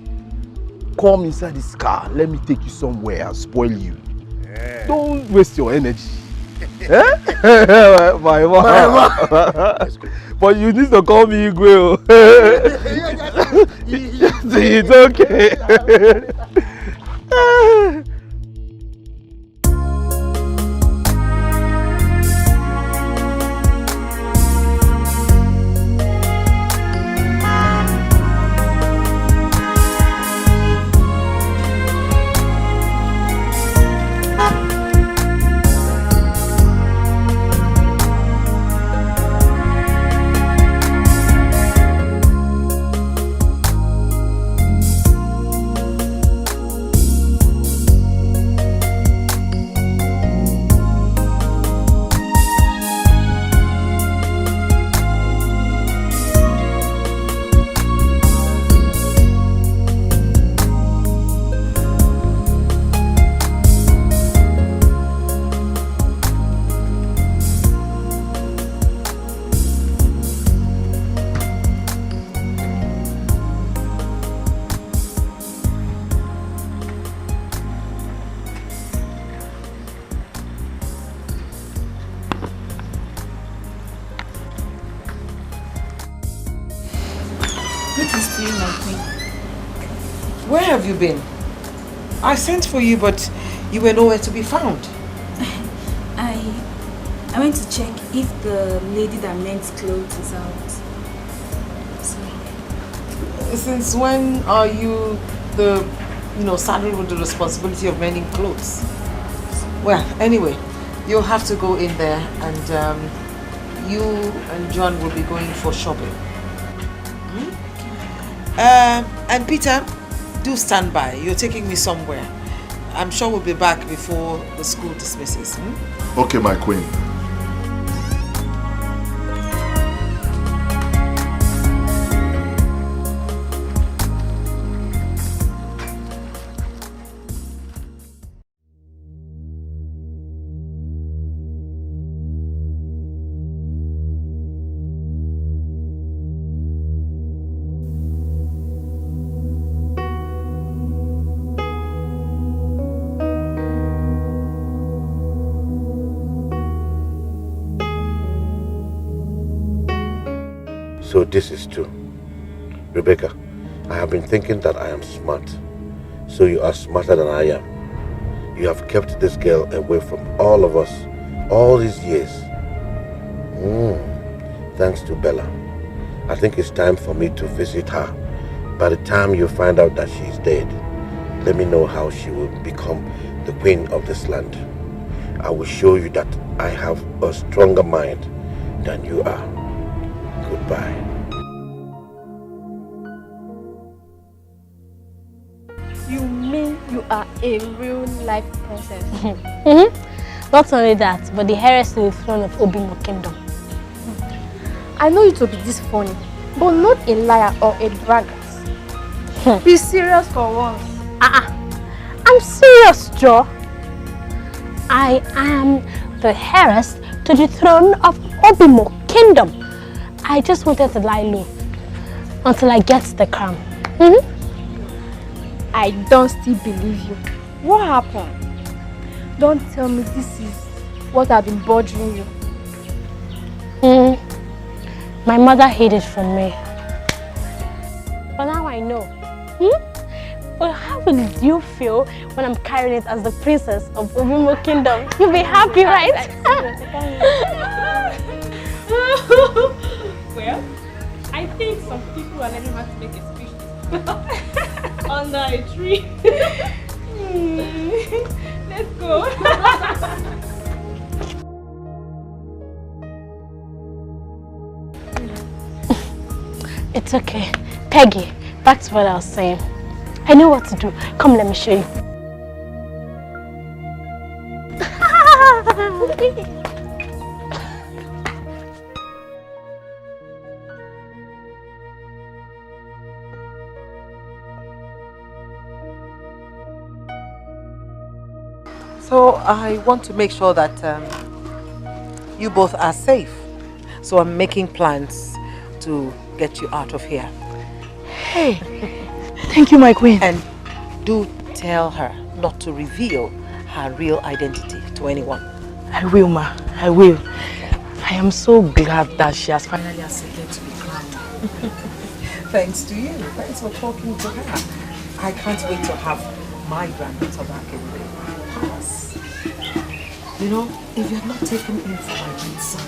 Come inside this car. Let me take you somewhere and spoil you. Yeah. Don't waste your energy. My mom. But you need to call me Igwe. It's okay. Greetings to you, my queen. Where have you been? I sent for you, but you were nowhere to be found. I went to check if the lady that mends clothes is out. So. Since when are you saddled with the responsibility of mending clothes? Well, anyway, you'll have to go in there and you and John will be going for shopping. And Peter, do stand by. You're taking me somewhere. I'm sure we'll be back before the school dismisses. Okay, my queen. So this is true. Rebecca, I have been thinking that I am smart. So you are smarter than I am. You have kept this girl away from all of us all these years. Thanks to Bella. I think it's time for me to visit her. By the time you find out that she's dead, let me know how she will become the queen of this land. I will show you that I have a stronger mind than you are. Goodbye. You mean you are a real life princess? Not only that, but the heiress to the throne of Obimo Kingdom. I know you to be this funny, but not a liar or a braggart. Be serious for once. I'm serious, Joe. I am the heiress to the throne of Obimo Kingdom. I just wanted to lie low until I get the crown. I don't still believe you. What happened? Don't tell me this is what I've been bothering you. My mother hid it from me. But now I know. Well, how will you feel when I'm carrying it as the princess of Obimo Kingdom? You'll be happy, right? Well, I think some people are learning how to make a speech under a tree. Let's go. It's okay. Peggy, back to what I was saying. I know what to do. Come, let me show you. So I want to make sure that you both are safe. So I'm making plans to get you out of here. Hey, thank you, my queen. And do tell her not to reveal her real identity to anyone. I will, ma. I will. I am so glad that she has finally accepted to be crowned. Thanks to you. Thanks for talking to her. I can't wait to have my granddaughter back in the palace. You know, if you had not taken in for my great son,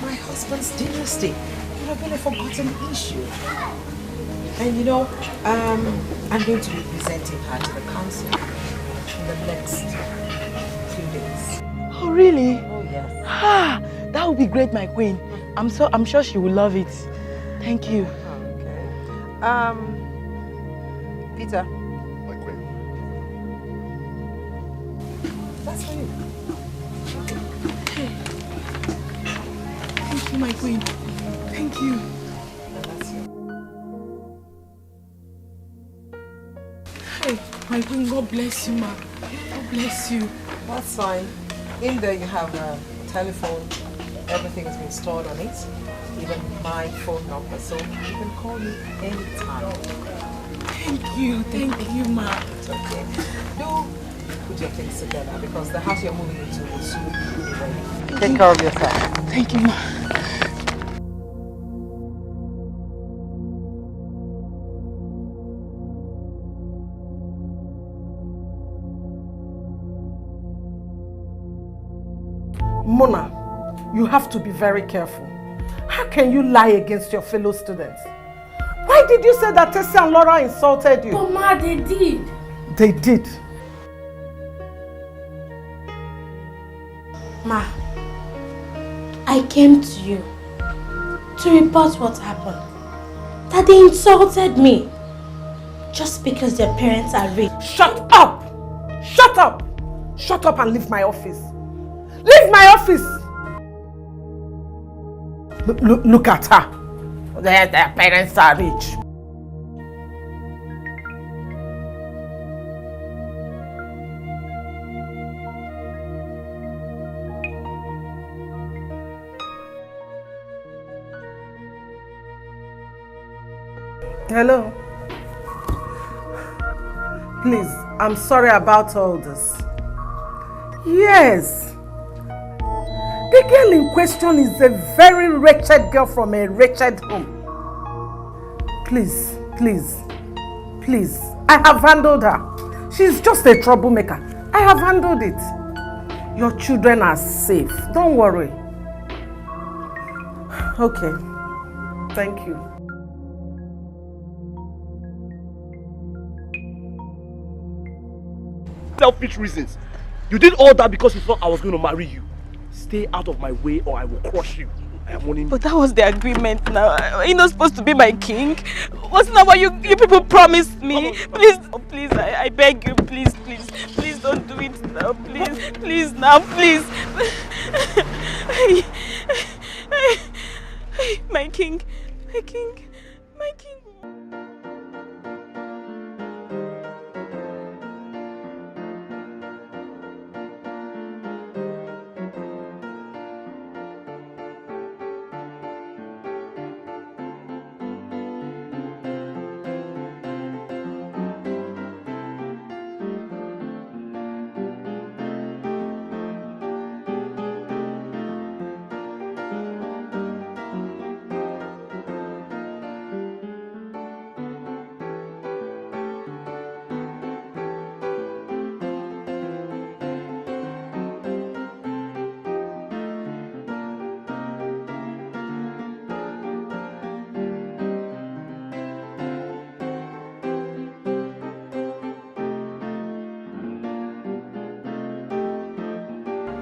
my husband's dynasty would have been a forgotten issue. And you know, I'm going to be presenting her to the council in the next few days. Oh, really? Oh, yes. Ah, that would be great, my queen. I'm sure she will love it. Thank you. Okay. Peter. My queen. That's for you. Thank you, my queen. Thank you. Hey, my queen, God bless you, ma. God bless you. That's fine. In there you have a telephone. Everything has been stored on it. Even my phone number. So you can call me anytime. Thank you, ma. It's okay. Do put your things together because the house you're moving into will soon be ready. Take care of yourself. Thank you, ma. Mona, you have to be very careful. How can you lie against your fellow students? Why did you say that Tessie and Laura insulted you? But Ma, they did. They did. Ma, I came to you to report what happened. That they insulted me just because their parents are rich. Shut up! Shut up! Shut up and leave my office. Leave my office! Look at her. Their parents are rich. Hello. Please, I'm sorry about all this. Yes. The girl in question is a very wretched girl from a wretched home. Please, please, please. I have handled her. She's just a troublemaker. I have handled it. Your children are safe. Don't worry. Okay. Thank you. Selfish reasons. You did all that because you thought I was going to marry you. Stay out of my way or I will crush you. I am warning you. But that was the agreement now. Are you not supposed to be my king? Wasn't that what you people promised me? Please, oh, please, I beg you, please, please. Please don't do it now, please. Please now, please. My king, my king, my king.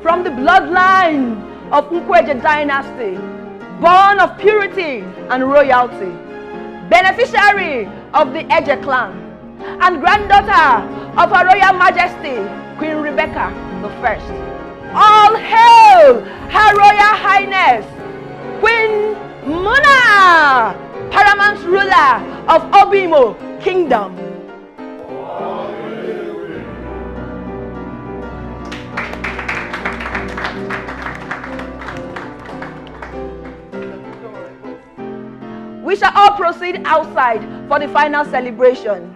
From the bloodline of Nkweje dynasty, born of purity and royalty, beneficiary of the Eje clan, and granddaughter of Her Royal Majesty, Queen Rebecca I. All hail Her Royal Highness, Queen Mona, paramount ruler of Obimo Kingdom. We shall all proceed outside for the final celebration.